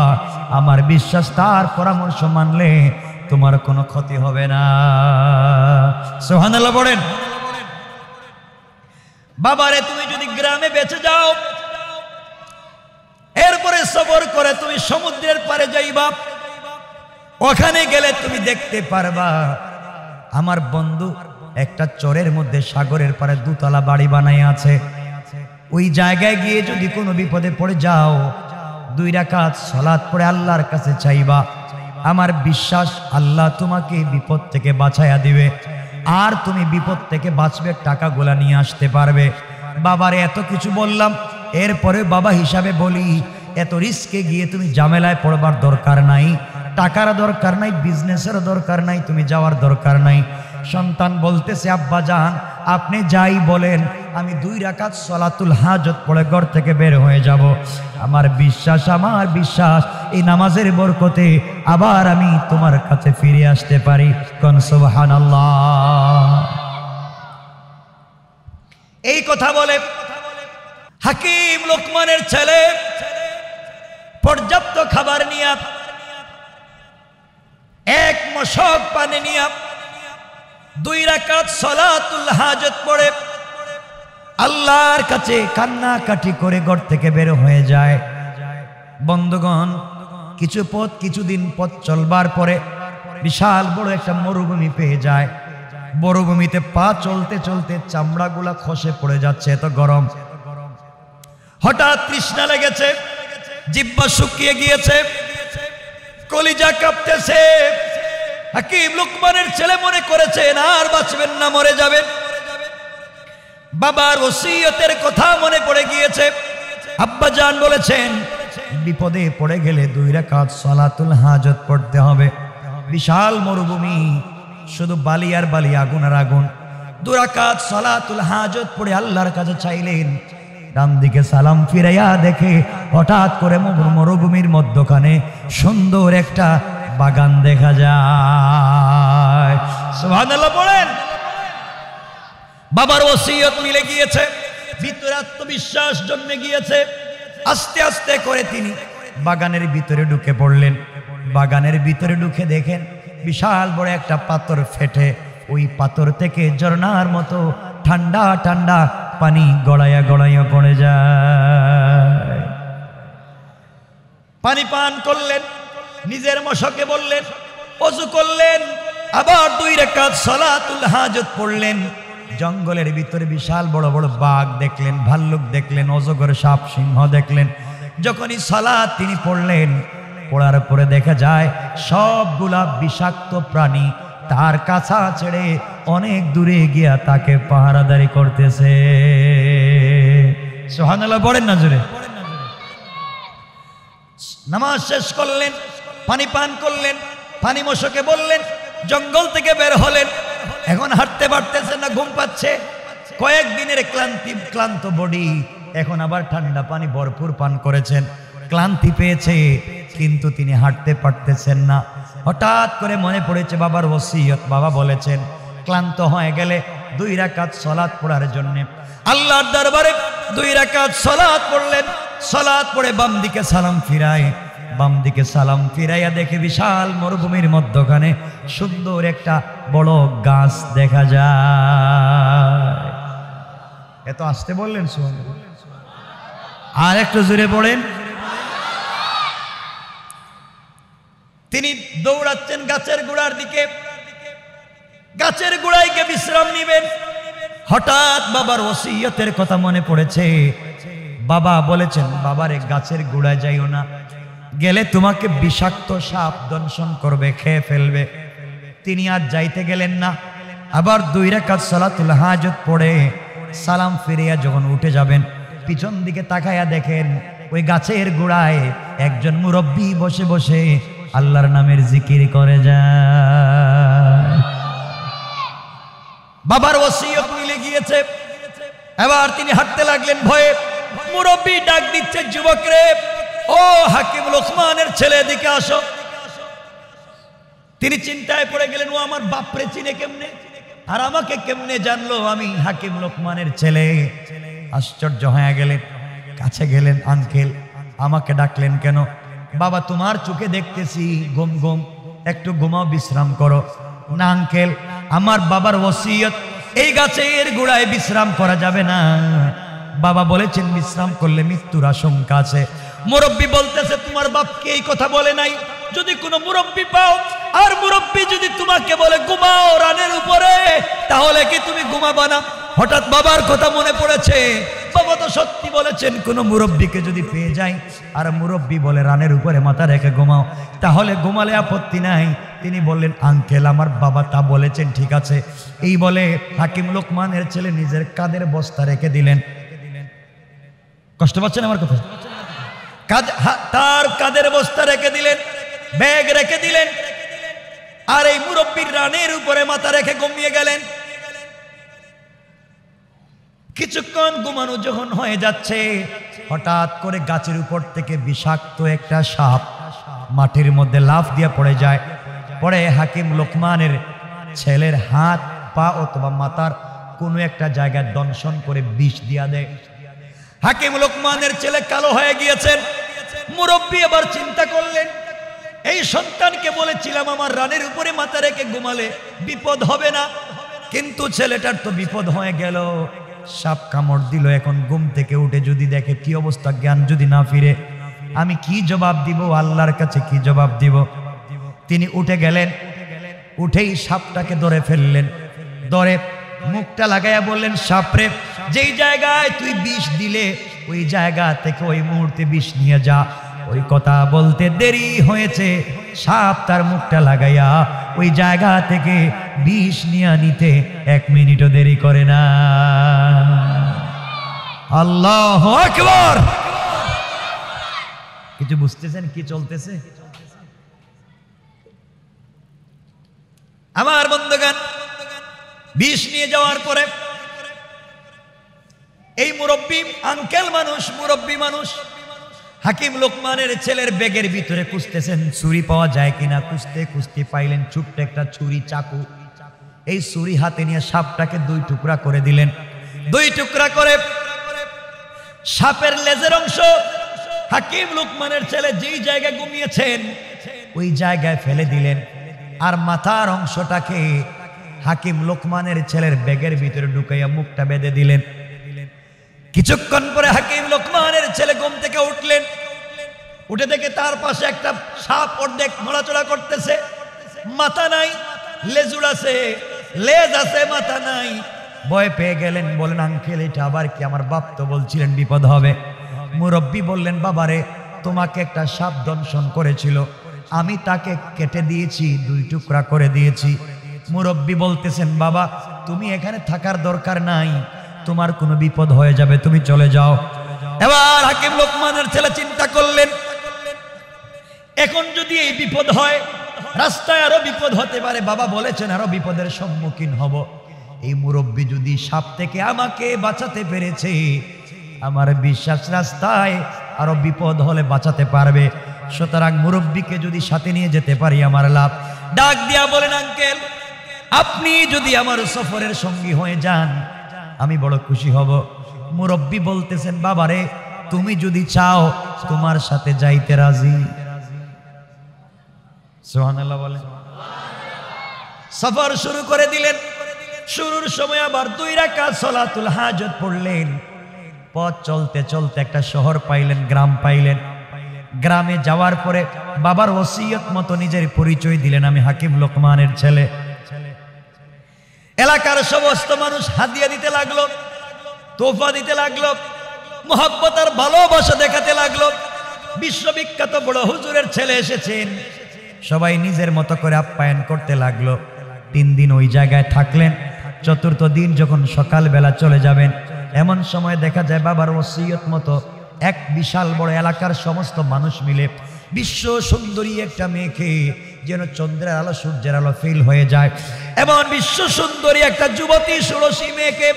আমার বিশ্বাস, তার পরামর্শ মানলে তোমার কোনো ক্ষতি হবে না। সুবহানাল্লাহ বলেন। বাবারে, তুমি যদি গ্রামে বেঁচে যাও, এরপরে সফর করে তুমি সমুদ্রের পারে যাইবা, ওখানে গেলে তুমি দেখতে পারবা আমার বন্ধু একটা চরের মধ্যে সাগরের পারে 2 তলা বাড়ি বানাই আছে। ওই জায়গায় গিয়ে যদি কোনো বিপদে পড়ে যাও, 2 রাকাত সালাত পড়ে আল্লাহর কাছে চাইবা। আমার বিশ্বাস, আল্লাহ তোমাকে বিপদ থেকে বাঁচাইয়া দিবে, আর তুমি বিপদ থেকে বাঁচবে, টাকাগুলা নিয়ে আসতে পারবে। বাবারে, এত কিছু বললাম, এরপরে বাবা হিসাবে বলি, এত রিস্কে গিয়ে তুমি ঝামেলায় পড়বার দরকার নাই, টাকার দরকার নাই, বিজনেসের দরকার নাই, তুমি যাওয়ার দরকার নাই। সন্তান বলতেছে, আব্বা জান আপনি যাই বলেন, আমি 2 রাকাত সালাতুল হাজত পড়ে ঘর থেকে বের হয়ে যাব। আমার বিশ্বাস এই নামাজের বরকতে আবার আমি তোমার কাছে ফিরে আসতে পারি। কোন সুবহানাল্লাহ। এই কথা বলে হাকিম লোকমানের ছেলে পর্যাপ্ত খাবার নিয়ে, 1 মশক পানি নিয়ে 2 রাকাত সালাতুল হাজত পড়ে আল্লাহর কাছে কান্নাকাটি করে ঘর থেকে বের হয়ে যায়। বন্ধুগণ, কিছুদিন পথ চলবার পরে বিশাল বড় একটা মরুভূমি পেয়ে যায়। মরুভূমিতে পা চলতে চলতে চামড়াগুলা খসে পড়ে যাচ্ছে, এত গরম। হঠাৎ তৃষ্ণা লেগেছে, জিহ্বা শুকিয়ে গিয়েছে, কলিজা কাঁপতেছে। হাকিম লোকমানের ছেলে মনে করেছেন আর বাঁচবেন না, মরে যাবেন। বাবার ওসিয়তের কথা মনে পড়ে গিয়েছে। আব্বা জান বলেছেন, বিপদে পড়ে গেলে 2 রাকাত সালাতুল হাজত পড়তে হবে। বিশাল মরুভূমি, শুধু বালি আর বালি, আগুন আর আগুন। 2 রাকাত সালাতুল হাজত পড়ে আল্লাহর কাছে চাইলেন। ডান দিকে সালাম ফিরাইয়া দেখে হঠাৎ করে মরুভূমির মধ্যখানে সুন্দর একটা বাগান দেখা যায়। সুবহানাল্লাহ বলেন। বাবার ওসিয়ত মিলে গিয়েছে, ভিতরে আত্মবিশ্বাস জন্মে গিয়েছে। আস্তে আস্তে করে তিনি বাগানের ভিতরে ঢুকে পড়লেন। বাগানের ভিতরে ঢুকে দেখেন বিশাল বড় একটা পাথর ফেটে ওই পাথর থেকে ঝর্ণার মতো ঠান্ডা ঠান্ডা পানি গড়াইয়া গড়াইয়া পড়ে যায়। পানি পান করলেন, নিজের মশকে বললেন, ওযু করলেন, আবার 2 রাকাত সালাতুল হাজত পড়লেন। জঙ্গলের ভিতরে বিশাল বড় বড় বাঘ দেখলেন, ভাল্লুক দেখলেন, অজগর, সাপ, সিংহ দেখলেন। যখনই সালাত তিনি পড়লেন, পড়ার পরে দেখা যায় সবগুলা বিষাক্ত প্রাণী তার কাছা ছেড়ে অনেক দূরে গিয়া তাকে পাহারাদারি করতেছে। সুবহানাল্লাহ বলেন না জোরে। নামাজ শেষ করলেন, পানি পান করলেন, পানি মশকে বললেন, জঙ্গল থেকে বের হলেন। এখন হাঁটতে পারতেছেন না, ঘুম পাচ্ছে। কয়েকদিনের ক্লান্ত বডি, এখন আবার ঠান্ডা পানি ভরপুর পান করেছেন, ক্লান্তি পেয়েছে, কিন্তু তিনি হাঁটতে পারতেছেন না। হঠাৎ করে মনে পড়েছে বাবার ওসিয়ত। বাবা বলেছেন ক্লান্ত হয়ে গেলে 2 রাকাত সালাত পড়ার জন্য আল্লাহর দরবারে 2 রাকাত সালাত পড়লেন। সালাত পড়ে বাম দিকে সালাম ফিরায়, বাম দিকে সালাম ফিরাইয়া দেখে বিশাল মরুভূমির মধ্যখানে সুন্দর একটা বড় গাছ দেখা যায়। এত আসতে বললেন সুবহানাল্লাহ, আর একটু জোরে পড়েন। তিনি দৌড়াচ্ছেন গাছের গোড়ার দিকে, গাছের গোড়ায় গিয়ে বিশ্রাম নিবেন। হঠাৎ বাবার ওসিয়তের কথা মনে পড়েছে। বাবা বলেছেন বাবারে গাছের গোড়ায় যাইও না, গেলে তোমাকে বিষাক্ত সাপ দংশন করবে, খেয়ে ফেলবে। তিনি আর যাইতে গেলেন না। আবার 2 রাকাত সালাতুল হাজত পড়ে সালাম ফিরিয়া যখন উঠে যাবেন, পিছন দিকে তাকায়া দেখেন ওই গাছের গোড়ায় একজন মুরব্বী বসে বসে আল্লাহর নামের জিকির করে যায়। বাবার ওসিয়ত মিলে গিয়েছে। এবার তিনি হাঁটতে লাগলেন ভয়ে। মুরব্বী ডাক দিচ্ছে, যুবক রে, ও হাকিম লোকমানের ছেলে, এদিকে আসো। তিনি চিন্তায় পড়ে গেলেন, ও আমার বাপরে চিনে কেমনে, আর আমাকে কেমনে জানলো আমি হাকিম লোকমানের ছেলে। আশ্চর্য হয়ে গেলেন, কাছে গেলেন। আঙ্কেল আমাকে ডাকলেন কেন? বাবা তোমার চোখে দেখতেছি ঘুম ঘুম, একটু ঘুমাও, বিশ্রাম করো। না আঙ্কেল, আমার বাবার ওসিয়ত, এই গাছের গোড়ায় বিশ্রাম করা যাবে না। বাবা বলেছেন বিশ্রাম করলে মৃত্যুর আশঙ্কা আছে। মুরব্বী বলতেছে তোমার বাপকে এই কথা বলে নাই? যদি কোনো মুরব্বী পাও আর মুরব্বী যদি তোমাকে বলে ঘুমাও রানের উপরে, তাহলে কি তুমি ঘুমাবা না? হঠাৎ বাবার কথা মনে পড়েছে। বাবা তো সত্যি বলেছেন, কোনো মুরব্বীকে যদি পেয়ে যাই আর মুরব্বী বলে রানের উপরে মাথা রেখে ঘুমাও, তাহলে ঘুমালে আপত্তি নাই। তিনি বললেন আঙ্কেল আমার বাবা তা বলেছেন, ঠিক আছে। এই বলে হাকিম লোকমানের ছেলে নিজের কাঁধের বস্তা রেখে দিলেন। কষ্ট পাচ্ছেন আমার কথা? তার কাঁধের বস্তা রেখে দিলেন, ব্যাগ রেখে দিলেন, আর এই মুরব্বীর রানের উপরে মাথা রেখে ঘুমিয়ে গেলেন। কিছুক্ষণ ঘুমানো যখন হয়ে যাচ্ছে, হঠাৎ করে গাছের উপর থেকে বিষাক্ত একটা সাপ মাটির মধ্যে লাফ দিয়ে পড়ে যায়। পরে হাকিম লোকমানের ছেলের হাত পা অথবা মাথার কোনো একটা জায়গায় দংশন করে বিষ দিয়া দেয়। হাকিম লোকমানের ছেলে কালো হয়ে গিয়েছেন। মুরব্বী আবার চিন্তা করলেন, এই সন্তানকে বলেছিলাম আমার রানের উপরে মাথা রেখে ঘুমালে বিপদ হবে না, কিন্তু ছেলেটার তো বিপদ হয়ে গেল, সাপ কামড় দিল। এখন ঘুম থেকে উঠে যদি দেখে কি অবস্থা, জ্ঞান যদি না ফিরে, আমি কি জবাব দিব আল্লাহর কাছে, কি জবাব দিব? তিনি উঠে গেলেন, উঠেই সাপটাকে ধরে ফেললেন। ধরে মুখটা লাগাইয়া বললেন, সাপরে যেই জায়গায় তুই বিষ দিলে ওই জায়গা থেকে ওই মুহূর্তে বিষ নিয়ে যা। ওই কথা বলতে দেরি হয়েছে, সাপ তার মুখটা লাগাইয়া ওই জায়গা থেকে বিষ নিয়ে নিতে 1 মিনিটও দেরি করে না। আল্লাহু আকবার! কিছু বুঝতেছেন কি চলতেছে? আমার বন্ধুগণ, বিষ নিয়ে যাওয়ার পরে এই মুরব্বী আঙ্কেল মানুষ, মুরব্বী মানুষ, হাকিম লোকমানের ছেলের ব্যাগের ভিতরে খুঁজতেছেন ছুরি পাওয়া যায় কিনা। খুঁজতে খুঁজতে পাইলেন ছোট্ট একটা ছুরি, চাকু। এই ছুরি হাতে নিয়ে সাপটাকে 2 টুকরা করে দিলেন। 2 টুকরা করে সাপের লেজের অংশ হাকিম লোকমানের ছেলে যেই জায়গায় ঘুমিয়েছেন ওই জায়গায় ফেলে দিলেন, আর মাথার অংশটাকে হাকিম লোকমানের ছেলের ব্যাগের ভিতরে ঢুকাইয়া মুখটা বেঁধে দিলেন। কিছুক্ষণ পরে হাকিম লোকমানের ছেলে ঘুম থেকে উঠলেন। উঠে দেখে তার পাশে একটা সাপ অর্ধেক নড়াচড়া করতেছে। মাথা নাই, লেজুর আছে, লেজ আছে, মাথা নাই। ভয় পেয়ে গেলেন, বলেন আঙ্কেল এটা আবার কি? আমার বাপ তো বলছিলেন বিপদ হবে। মুরব্বী বললেন, বাবারে তোমাকে একটা সাপ দংশন করেছিল, আমি তাকে কেটে দিয়েছি, 2 টুকরা করে দিয়েছি। মুরব্বী বলতেছেন, বাবা তুমি এখানে থাকার দরকার নাই, তোমার কোনো বিপদ হয়ে যাবে, তুমি চলে যাও। এবার হাকিম লোকমানের ছেলে চিন্তা করলেন, এখন যদি এই বিপদ হয়, রাস্তায় আরো বিপদ হতে পারে, বাবা বলেছেন আরো বিপদের সম্মুখীন হব। এই মুরব্বী যদি সাপ থেকে আমাকে বাঁচাতে পেরেছে, আমার বিশ্বাস রাস্তায় আরো বিপদ হলে বাঁচাতে পারবে। সুতরাং মুরব্বীকে যদি সাথে নিয়ে যেতে পারি আমার লাভ। ডাক দিয়া বলেন, আঙ্কেল আপনি যদি আমার সফরের সঙ্গী হয়ে যান আমি বড় খুশি হব। মুরব্বী বলতেছেন, বাবারে তুমি যদি চাও তোমার সাথে যাইতে রাজি। সুবহানাল্লাহ বলেন। সফর শুরু করে দিলেন। শুরুর সময় আবার 2 রাকাত সালাতুল হাজত পড়লেন। পথ চলতে চলতে একটা শহর পাইলেন, গ্রাম পাইলেন। গ্রামে যাওয়ার পরে বাবার ওসিয়ত মতো নিজের পরিচয় দিলেন, আমি হাকিম লোকমানের ছেলে। এলাকার সমস্ত মানুষ হাদিয়া দিতে লাগলো, তোফা দিতে লাগলো, মোহাব্বত আর ভালোবাসা দেখাতে লাগলো। বিশ্ববিখ্যাত বড় হুজুরের ছেলে এসেছেন, সবাই নিজের মতো করে আপ্যায়ন করতে লাগলো। 3 দিন ওই জায়গায় থাকলেন। 4র্থ দিন যখন সকালবেলা চলে যাবেন, এমন সময় দেখা যায় বাবার ওসিয়ত মতো এক বিশাল বড় এলাকার সমস্ত মানুষ মিলে বিশ্ব সুন্দরী একটা মেয়েকে, যেন চন্দ্রের আলো সূর্যের আলো ফিল হয়ে যায়, এমন বিশ্ব সুন্দরী একটা যুবতী ষোড়শী মেয়েকে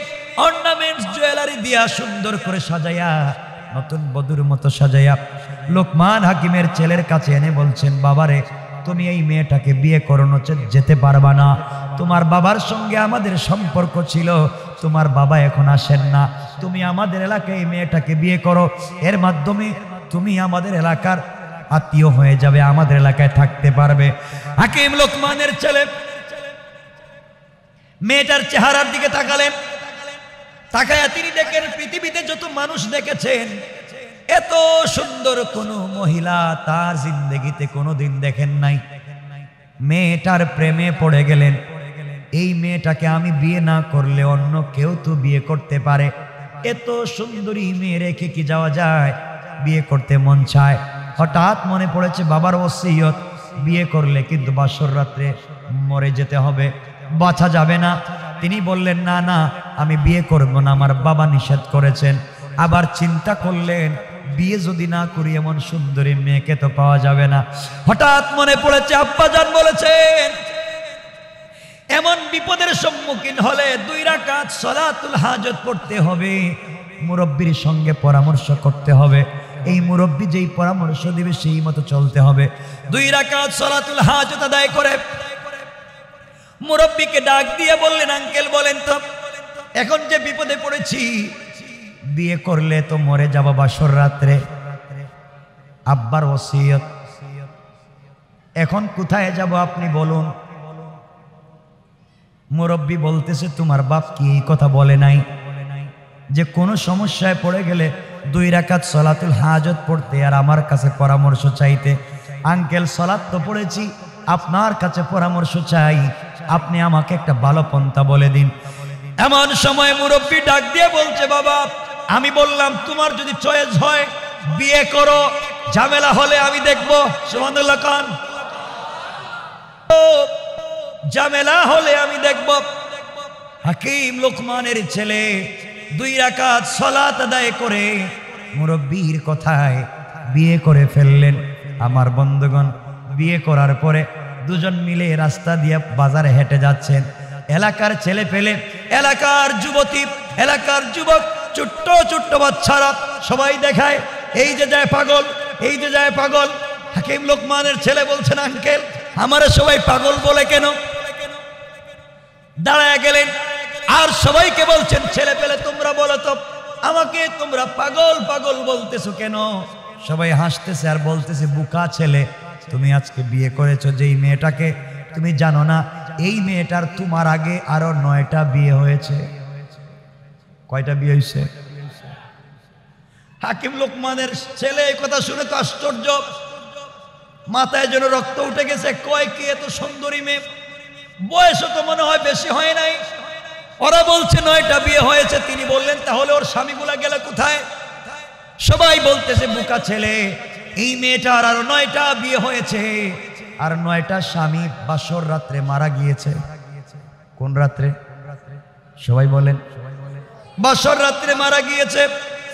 অর্নামেন্টস জুয়েলারি দিয়া সুন্দর করে সাজাইয়া, নতুন বধূর মতো সাজাইয়া লোকমান হাকিমের ছেলের কাছে এনে বলছেন, বাবারে তুমি এই মেয়েটাকে বিয়ে করো, নচেৎ যেতে পারবা না। তোমার বাবার সঙ্গে আমাদের সম্পর্ক ছিল, তোমার বাবা এখন আসেন না, তুমি আমাদের এলাকায় এই মেয়েটাকে বিয়ে করো, এর মাধ্যমে তুমি আমাদের এলাকার আত্মীয় হয়ে যাবে, আমাদের এলাকায় থাকতে পারবে। হাকিম লোকমানের ছেলে মেয়েটার চেহারার দিকে তাকালেন। তাকায়া তিনি দেখেন পৃথিবীতে যত মানুষ দেখেছেন এত সুন্দর কোন মহিলা তার জিন্দেগিতে কোনোদিন দেখেন নাই। মেয়েটার প্রেমে পড়ে গেলেন। এই মেয়েটাকে আমি বিয়ে না করলে অন্য কেউ তো বিয়ে করতে পারে, এত সুন্দরী মেয়ে রেখে কি যাওয়া যায়? বিয়ে করতে মন চায়। হঠাৎ মনে পড়েছে বাবার ওসিয়ত, বিয়ে করলে কিন্তু বাসর রাত্রে মরে যেতে হবে, বাঁচা যাবে না। তিনি বললেন, না না আমি বিয়ে করব না, আমার বাবা নিষেধ করেছেন। আবার চিন্তা করলেন, বিয়ে যদি না করি এমন সুন্দরী মেয়েকে তো পাওয়া যাবে না। হঠাৎ মনে পড়েছে আব্বাজান বলেছেন, এমন বিপদের সম্মুখীন হলে 2 রাকাত সালাতুল হাজত পড়তে হবে, মুরব্বির সঙ্গে পরামর্শ করতে হবে, এই মুরব্বি যেই পরামর্শ দিবে সেই মতো চলতে হবে। 2 রাকাত সালাতুল হাজত আদায় করে মুরব্বিকে ডাক দিয়ে বললেন, আঙ্কেল বলেন তো এখন যে বিপদে পড়েছি, বিয়ে করলে তো মরে যাব বাসর রাত্রে, আব্বার ওসিয়ত, এখন কোথায় যাব আপনি বলুন। মুরব্বি বলতেছে, তোমার বাপ কি এই কথা বলে নাই যে কোনো সমস্যায় পড়ে গেলে 2 রাকাত সালাতুল হাজত পড়তে আর আমার কাছে পরামর্শ চাইতে? আঙ্কেল সালাত তো পড়েছি, আপনার কাছে পরামর্শ চাই, আপনি আমাকে একটা ভালো পন্থা বলে দিন। এমন সময় মুরব্বি ডাক দিয়ে বলছে, বাবা আমি বললাম তোমার যদি চয়েস হয় বিয়ে করো, ঝামেলা হলে আমি দেখব। সুবহানাল্লাহ খান, ঝামেলা হলে আমি দেখব। হাকিম লোকমানের ছেলে 2 রাকাত সালাত আদায় করে মুরব্বির কথায় বিয়ে করে ফেললেন। আমার বন্ধুগণ, বিয়ে করার পরে দুজন মিলে রাস্তা দিয়ে বাজারে হেঁটে যাচ্ছেন। এলাকার ছেলে পেলে, এলাকার যুবতী, এলাকার যুবক, ছোট্ট ছোট্ট বাচ্চারা সবাই দেখায়, এই যে যায় পাগল, এই যে যায় পাগল। হাকিম লোকমানের ছেলে বলছেন, আঙ্কেল আমারে সবাই পাগল বলে কেন? দাঁড়ায় গেলেন আর সবাইকে বলছেন, ছেলে পেলে তোমরা বলো তো আমাকে তোমরা পাগল পাগল বলতেছো কেন? সবাই হাসতেছে আর বলতেছে, বুকা ছেলে, তুমি আজকে বিয়ে করেছো যেই মেয়েটাকে, তুমি জানো না এই মেয়েটার তোমার আগে আরো 9টা বিয়ে হয়েছে। কয়টা বিয়ে হয়েছে? হাকিম লোকমানের ছেলে এই কথা শুনে তো আশ্চর্য, মাথায় যেন রক্ত উঠে গেছে। কয় কি এত সুন্দরী মেয়ে, বয়সও তো মনে হয় বেশি হয় নাই। ওরা বলছে 9টা বিয়ে হয়েছে। তিনি বললেন, তাহলে ওর স্বামীগুলা গেল কোথায়? সবাই বলতেছে, বুকা ছেলে, এই মেয়েটার আরো 9টা বিয়ে হয়েছে, আর 9টা স্বামী বাসর রাত্রে মারা গিয়েছে। কোন রাত্রে? সবাই বলেন। বাসর রাত্রে মারা গিয়েছে,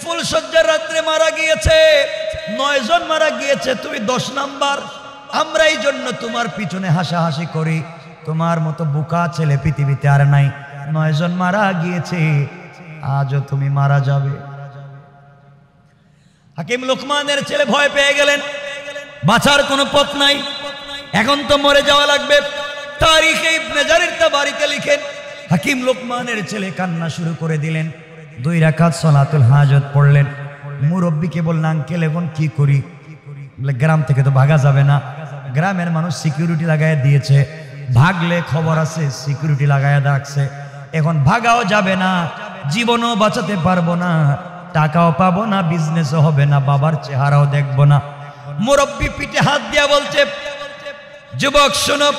ফুলসজ্জার রাত্রে মারা গিয়েছে, 9 জন মারা গিয়েছে, তুমি 10 নাম্বার। আমরা এই জন্য তোমার পিছনে হাসাহাসি করি, তোমার মতো বোকা ছেলে পৃথিবীতে আর নাই। 9 জন মারা গিয়েছে, আজও তুমি মারা যাবে। হাকিম লোকমানের ছেলে ভয় পেয়ে গেলেন। বাঁচার কোনো পথ নাই, এখন তো মরে যাওয়া লাগবে। তারিখে ইবনে জারির তাবারিতে লিখেন, হাকিম লোকমানের ছেলে কান্না শুরু করে দিলেন। 2 রাকাত সালাতুল হাজত পড়লেন। মুরব্বিকে বললেন, আঙ্কেল এখন কি করি? গ্রাম থেকে তো ভাগা যাবে না, গ্রামের মানুষ সিকিউরিটি লাগাইয়া দিয়েছে, ভাগলে খবর আছে, সিকিউরিটি লাগাইয়া রাখছে, এখন ভাগাও যাবে না, জীবনও বাঁচাতে পারবো না, টাকাও পাবো না, বিজনেসও হবে না, বাবার চেহারাও দেখবো না। মুরব্বি পিঠে হাত দিয়া বলছে, যুবক শোনো,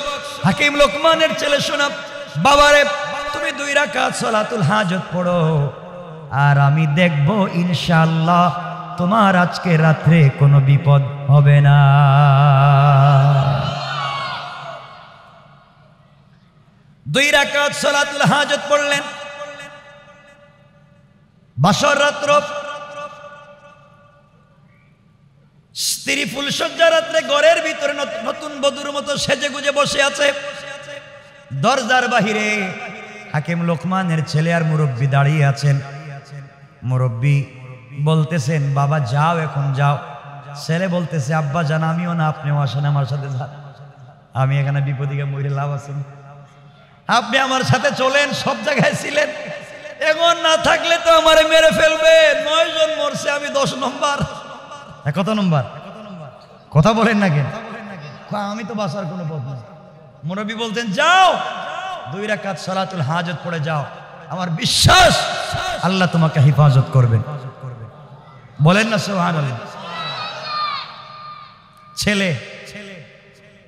হাকিম লোকমানের ছেলে শোনো, বাবারে তুমি 2 রাকাত সালাতুল হাজত পড়ো, আর আমি দেখব ইনশাআল্লাহ তোমার আজকে রাত্রে কোনো বিপদ হবে না। 2 রাকাত সালাতুল হাজত পড়লেন। বাসর রাত্র, স্ত্রী ফুলসজ্জা রাত্রে ঘরের ভিতরে নতুন বধূর মতো সেজে গুজে বসে আছে। দরজার বাহিরে হাকিম লোকমানের ছেলে আর মুরব্বি দাঁড়িয়ে আছেন। মুরব্বি বলতেছেন, বাবা যাও, এখন যাও। ছেলে বলতেছে, আব্বা জান আমিও না, আপনিও আসেন আমার সাথে যান, আমি এখানে বিপদিকে মরে লাভ আছেন, আপনি আমার সাথে চলেন, সব জায়গায় ছিলেন, এখন না থাকলে তো আমারে মেরে ফেলবে। 9 জন মরছে, আমি 10 নম্বর। কত নম্বর? কথা বলেন না কেন? আমি তো বাঁচার কোনো পথ নেই। মুরব্বি বলতেন, যাও 2 রাকাত সালাতুল হাজত পড়ে যাও, আমার বিশ্বাস আল্লাহ তোমাকে হেফাজত করবেন। বলেন না সুবহানাল্লাহ। ছেলে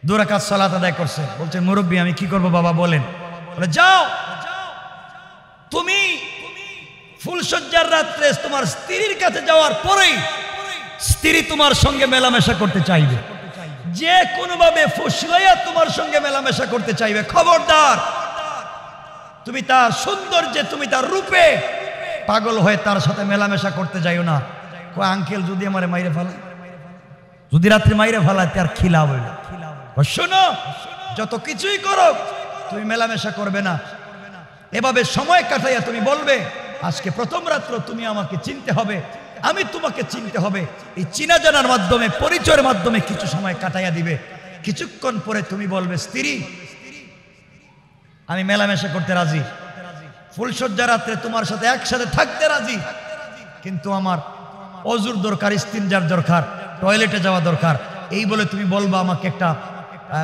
2 রাকাত সালাত আদায় করছে, বলছে, মুরব্বি আমি কি করব বাবা বলেন? বলে, যাও, তুমি ফুলসজ্জার রাত্রে তোমার স্ত্রীর কাছে যাওয়ার পরেই স্ত্রী তোমার সঙ্গে মেলামেশা করতে চাইবে, যে কোনোভাবে ফুসলাইয়া তোমার সঙ্গে মেলামেশা করতে চাইবে, খবরদার তুমি তার সৌন্দর্যে, তুমি তার রূপে পাগল হয়ে তার সাথে মেলামেশা করতে যাইও না। কয়, আঙ্কেল যদি আমারে মাইরে ফেলায়, যদি রাত্রে মাইরে ফেলায় তার খিলা হইল। শোনো, যত কিছুই করো তুমি মেলামেশা করবে না। এভাবে সময় কাটাইয়া তুমি বলবে, আজকে প্রথম রাত্র তুমি আমাকে চিনতে হবে, আমি তোমাকে চিনতে হবে। এই চিনা জানার মাধ্যমে, পরিচয়ের মাধ্যমে কিছু সময় কাটাইয়া দিবে। কিছুক্ষণ পরে তুমি বলবে, স্ত্রী আমি মেলামেশা করতে রাজি, ফুলসজ্জা রাত্রে তোমার সাথে একসাথে থাকতে রাজি, কিন্তু আমার অজুর দরকার, ইস্তিনজার দরকার, টয়লেটে যাওয়া দরকার। এই বলে তুমি বলবা, আমাকে একটা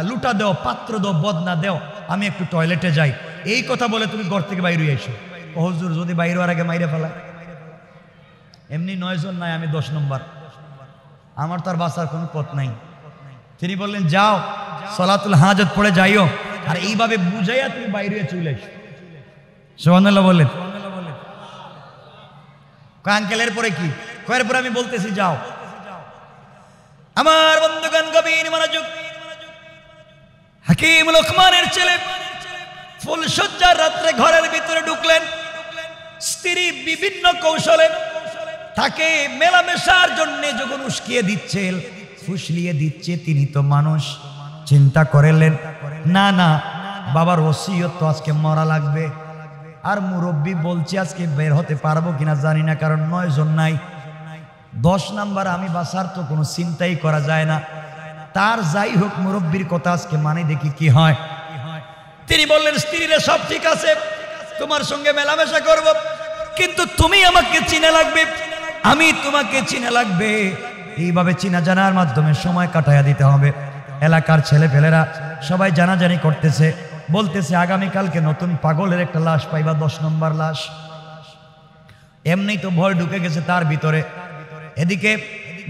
লুটা দেও, পাত্র দাও, বদনা দেও, আমি একটু টয়লেটে যাই। এই কথা বলে তুমি ঘর থেকে বাইরে এসো। হুজুর যদি বাইরে হওয়ার আগে মাইরে ফেলায়? এমনি 9 জন নাই, আমি 10 নম্বর, আমার তো আর বাঁচার কোনো পথ নাই। তিনি বললেন, যাও সালাতুল হাজত পড়ে যাইও, আর এইভাবে বুঝাইয়া তুমি বাইরে চলে এসো। সুবহানাল্লাহ বলেন। আঙ্কেলের পরে কি? কয়ের পরে আমি বলতেছি, যাও। আমার বন্ধুগণ, গভীর মনোযোগ। হাকিম লোকমানের ছেলে ফুলসজ্জার রাত্রে ঘরের ভিতরে ঢুকলেন। স্ত্রী বিভিন্ন কৌশলে তাকে মেলামেশার জন্য যখন উস্কিয়ে দিচ্ছে, ফুসলিয়ে দিচ্ছে, তিনি তো মানুষ, চিন্তা করলেন, না না, বাবার ওসিয়ত তো আজকে মরা লাগবে। আর মুরব্বি বলছে আজকে বের হতে পারবো কিনা জানি না, কারণ 9 জন নাই। 10 নাম্বার আমি বাসার তো কোনো চিন্তাই করা যায় না। তার যাই হোক, মুরব্বির কথা আজকে মানে দেখি কি হয়। তিনি বললেন, স্ত্রীরে সব ঠিক আছে, তোমার সঙ্গে মেলামেশা করব, কিন্তু তুমি আমাকে চিনে লাগবে, আমি তোমাকে চিনে লাগবে। এইভাবে চিনা জানার মাধ্যমে সময় কাটাইয়া দিতে হবে। এলাকার ছেলেপেলেরা সবাই জানাজানি করতেছে, বলতেছে আগামীকালকে নতুন পাগলের একটা লাশ পাইবা, 10 নম্বর লাশ। এমনি তো ভয় ঢুকে গেছে তার ভিতরে। এদিকে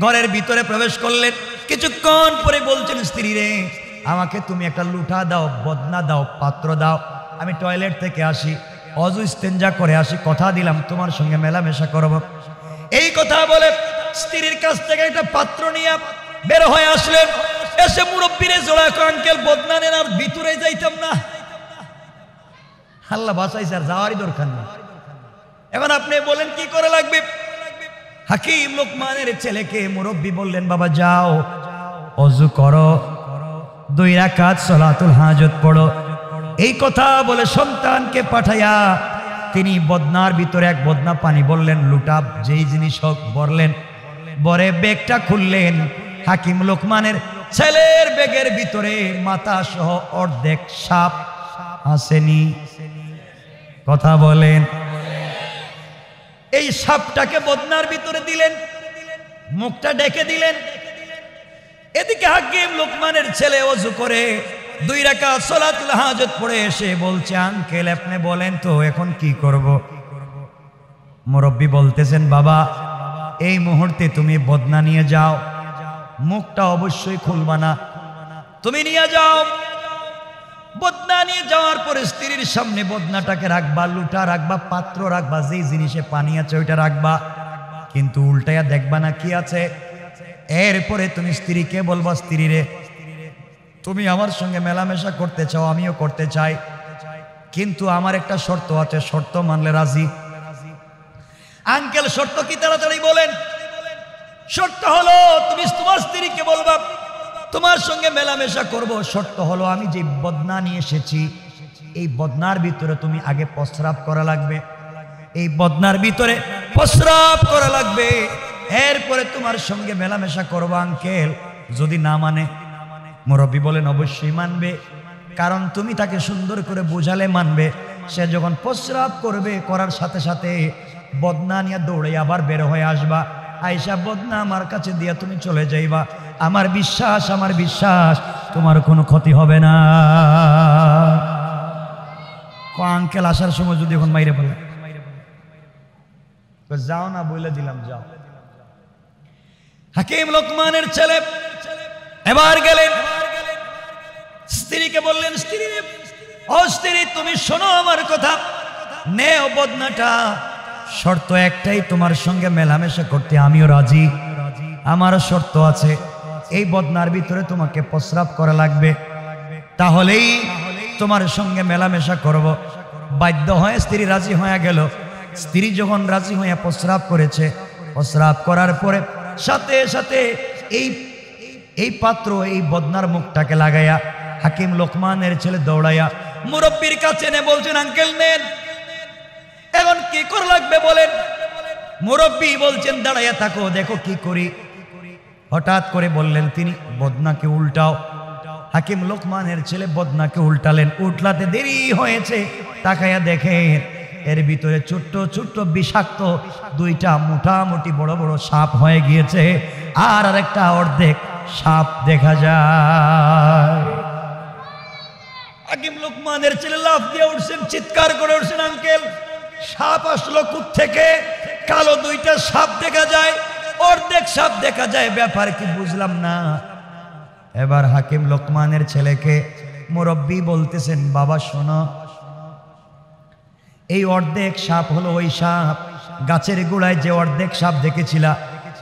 ঘরের ভিতরে প্রবেশ করলেন। কিছুক্ষণ পরে বলছেন, স্ত্রী রে, আমাকে তুমি একটা লুঠা দাও, বদনা দাও, পাত্র দাও, আমি টয়লেট থেকে আসি, অজু ইস্তেঞ্জা করে আসি, কথা দিলাম তোমার সঙ্গে মেলামেশা করব। এই কথা বলে স্ত্রীর কাছ থেকে একটা পাত্র নিয়ে বের হয়ে আসলেন। এসে মুরব্বিরে জোড়া, আঙ্কেল বদনা নেন, আর ভিতরে যাইতাম না। আল্লাহ বাঁচাইছে, আর যাওয়ারই দরকার নেই। এখন আপনি বলেন কি করে লাগবে? হাকিম লোকমানের ছেলেকে মুরব্বি বললেন, বাবা যাও, অজু করো, 2 রাকাত সালাতুল হাজত পড়ো। এই কথা বলে সন্তানকে পাঠাইয়া তিনি বদনার ভিতরে 1 বদনা পানি বললেন, লুটা যেই জিনিস হোক বললেন, বরে ব্যাগটা খুললেন। হাকিম লোকমানের ছেলের ব্যাগের ভিতরে মাথা সহ অর্ধেক সাপ আসেনি? কথা বলেন। এই সাপটাকে বদনার ভিতরে দিলেন, মুখটা ডেকে দিলেন। এদিকে হাকিম লোকমানের ছেলে ওযু করে 2 রাকাত সালাতুল হাজত পড়ে এসে বলছে, আঙ্কেল আপনি বলেন তো এখন কি করব? মুরব্বি বলতেছেন, বাবা এই মুহূর্তে তুমি বদনা নিয়ে যাও, মুখটা অবশ্যই খুলবা না, তুমি নিয়ে যাও। বদনা নিয়ে যাওয়ার পরে স্ত্রীর সামনে বদনাটাকে রাখবা, লুটা রাখবা, পাত্র রাখবা, যেই জিনিসে পানি আছে ওইটা রাখবা, কিন্তু উল্টাইয়া দেখবা না কি আছে। এরপরে তুমি স্ত্রীকে বলবা, স্ত্রী রে তুমি আমার সঙ্গে মেলামেশা করতে চাও, আমিও করতে চাই, কিন্তু আমার একটা শর্ত আছে, শর্ত মানলে রাজি? আঙ্কেল শর্ত কি? তাড়াতাড়ি বলেন। শর্ত হলো তুমি তোমার স্ত্রীকে বলবা তোমার সঙ্গে মেলামেশা করব, শর্ত হলো আমি যে বদনা নিয়ে এসেছি এই বদনার ভিতরে তুমি আগে প্রস্রাব করা লাগবে, এই বদনার ভিতরে প্রস্রাব করা লাগবে, এরপরে তোমার সঙ্গে মেলামেশা করবো। আঙ্কেল যদি না মানে? মুরব্বি বলেন অবশ্যই মানবে, কারণ তুমি তাকে সুন্দর করে বোঝালে মানবে। সে যখন প্রস্রাব করবে, করার সাথে সাথে বদনা নিয়ে দৌড়ে আবার বের হয়ে আসবা, আয়েশা বদনা আমার কাছে দিয়া তুমি চলে যাইবা। আমার বিশ্বাস তোমার কোনো ক্ষতি হবে না। আঙ্কেল আসার সময় যদি এখন মাইরে বলে যাও না, বলে দিলাম যাও। হাকিম লোকমানের ছেলে এবার গেলেন, স্ত্রীকে বললেন, স্ত্রী ও স্ত্রী তুমি শোনো আমার কথা, নেও বদনাটা, শর্ত একটাই, তোমার সঙ্গে মেলামেশা করতে আমিও রাজি, আমারও শর্ত আছে, এই বদনার ভিতরে তোমাকে প্রস্রাব করা লাগবে, তাহলেই তোমার সঙ্গে মেলামেশা করব। বাধ্য হয়ে স্ত্রী রাজি হয়ে গেল। স্ত্রী যখন রাজি হয়ে প্রস্রাব করেছে, প্রস্রাব করার পরে সাথে সাথে এই পাত্র এই বদনার মুখটাকে লাগাইয়া হাকিম লোকমানের ছেলে দৌড়াইয়া মুরব্বির কাছে এনে বলছেন, আঙ্কেল নেন, এখন কি করা লাগবে বলেন। মুরব্বি বলছেন, দাঁড়াইয়া থাকো, দেখো কি করি। হঠাৎ করে বললেন তিনি, বদনাকে উল্টাও। হাকিম লোকমানের ছেলে বদনাকে উল্টালেন, উল্টাতে দেরি হয়েছে, তাকাইয়া দেখেন এর ভিতরে ছোট্ট ছোট্ট বিষাক্ত 2টা মোটামুটি বড় বড় সাপ হয়ে গিয়েছে, আর আরেকটা অর্ধেক সাপ দেখা যায়। হাকিম লোকমানের ছেলে লাফ দিয়ে উঠছেন, চিৎকার করে উঠছেন, আঙ্কেল সাপ আসলো কোত্থেকে? কালো 2টা সাপ দেখা যায়, অর্ধেক সাপ দেখা যায়, ব্যাপার কি বুঝলাম না। এবার হাকিম লোকমানের ছেলেকে মুরব্বি বলতেছেন, বাবা শোনো, এই অর্ধেক সাপ হলো ওই সাপ, গাছের গোড়ায় যে অর্ধেক সাপ দেখেছিলা,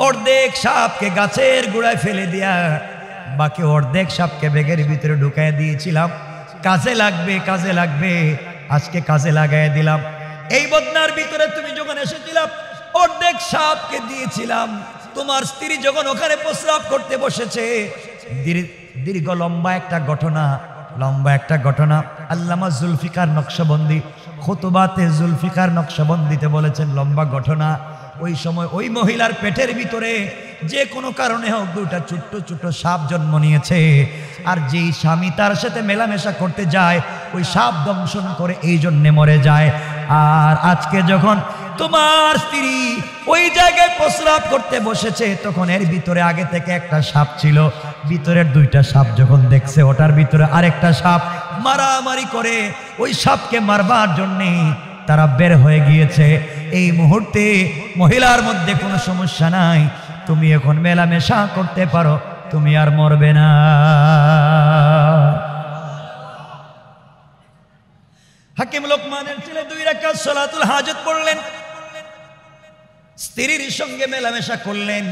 অর্ধেক সাপকে গাছের গোড়ায় ফেলে দিয়া বাকি অর্ধেক সাপকে ব্যাগের ভিতরে ঢুকাই দিয়েছিলাম, কাজে লাগবে, আজকে কাজে লাগাই দিলাম। এই বদনার ভিতরে তুমি যখন এসেছিলাম অর্ধেক সাপকে দিয়েছিলাম, তোমার স্ত্রী যখন ওখানে প্রস্রাব করতে বসেছে, দীর্ঘ লম্বা একটা ঘটনা আল্লামা জুলফিকার নকশবন্দি খুতবাতে জুলফিকার নকশবন্দিতে বলেছেন, লম্বা ঘটনা। ওই সময় ওই মহিলার পেটের ভিতরে যে কোনো কারণে হোক 2টা ছোট্ট ছোট্ট সাপ জন্ম নিয়েছে, আর যেই স্বামী তার সাথে মেলামেশা করতে যায় ওই সাপ দংশন করে এই জন্যে মরে যায়। আর আজকে যখন তোমার স্ত্রী ওই জায়গায় প্রস্রাব করতে বসেছে, তখন এর ভিতরে আগে থেকে একটা সাপ ছিল, ভিতরের 2টা সাপ যখন দেখছে ওটার ভিতরে আরেকটা সাপ, মারামারি করে ওই সাপকে মারবার জন্যে তারা বের হয়ে গিয়েছে। এই মুহূর্তে মহিলার মধ্যে কোনো সমস্যা নাই, তুমি এখন মেলামেশা করতে পারো, তুমি আর মরবে না। হাকিম লোকমানের ছেলে 2 রাকাত সালাতুল হাজত পড়লেন, স্ত্রীর সঙ্গে মেলামেশা করলেন,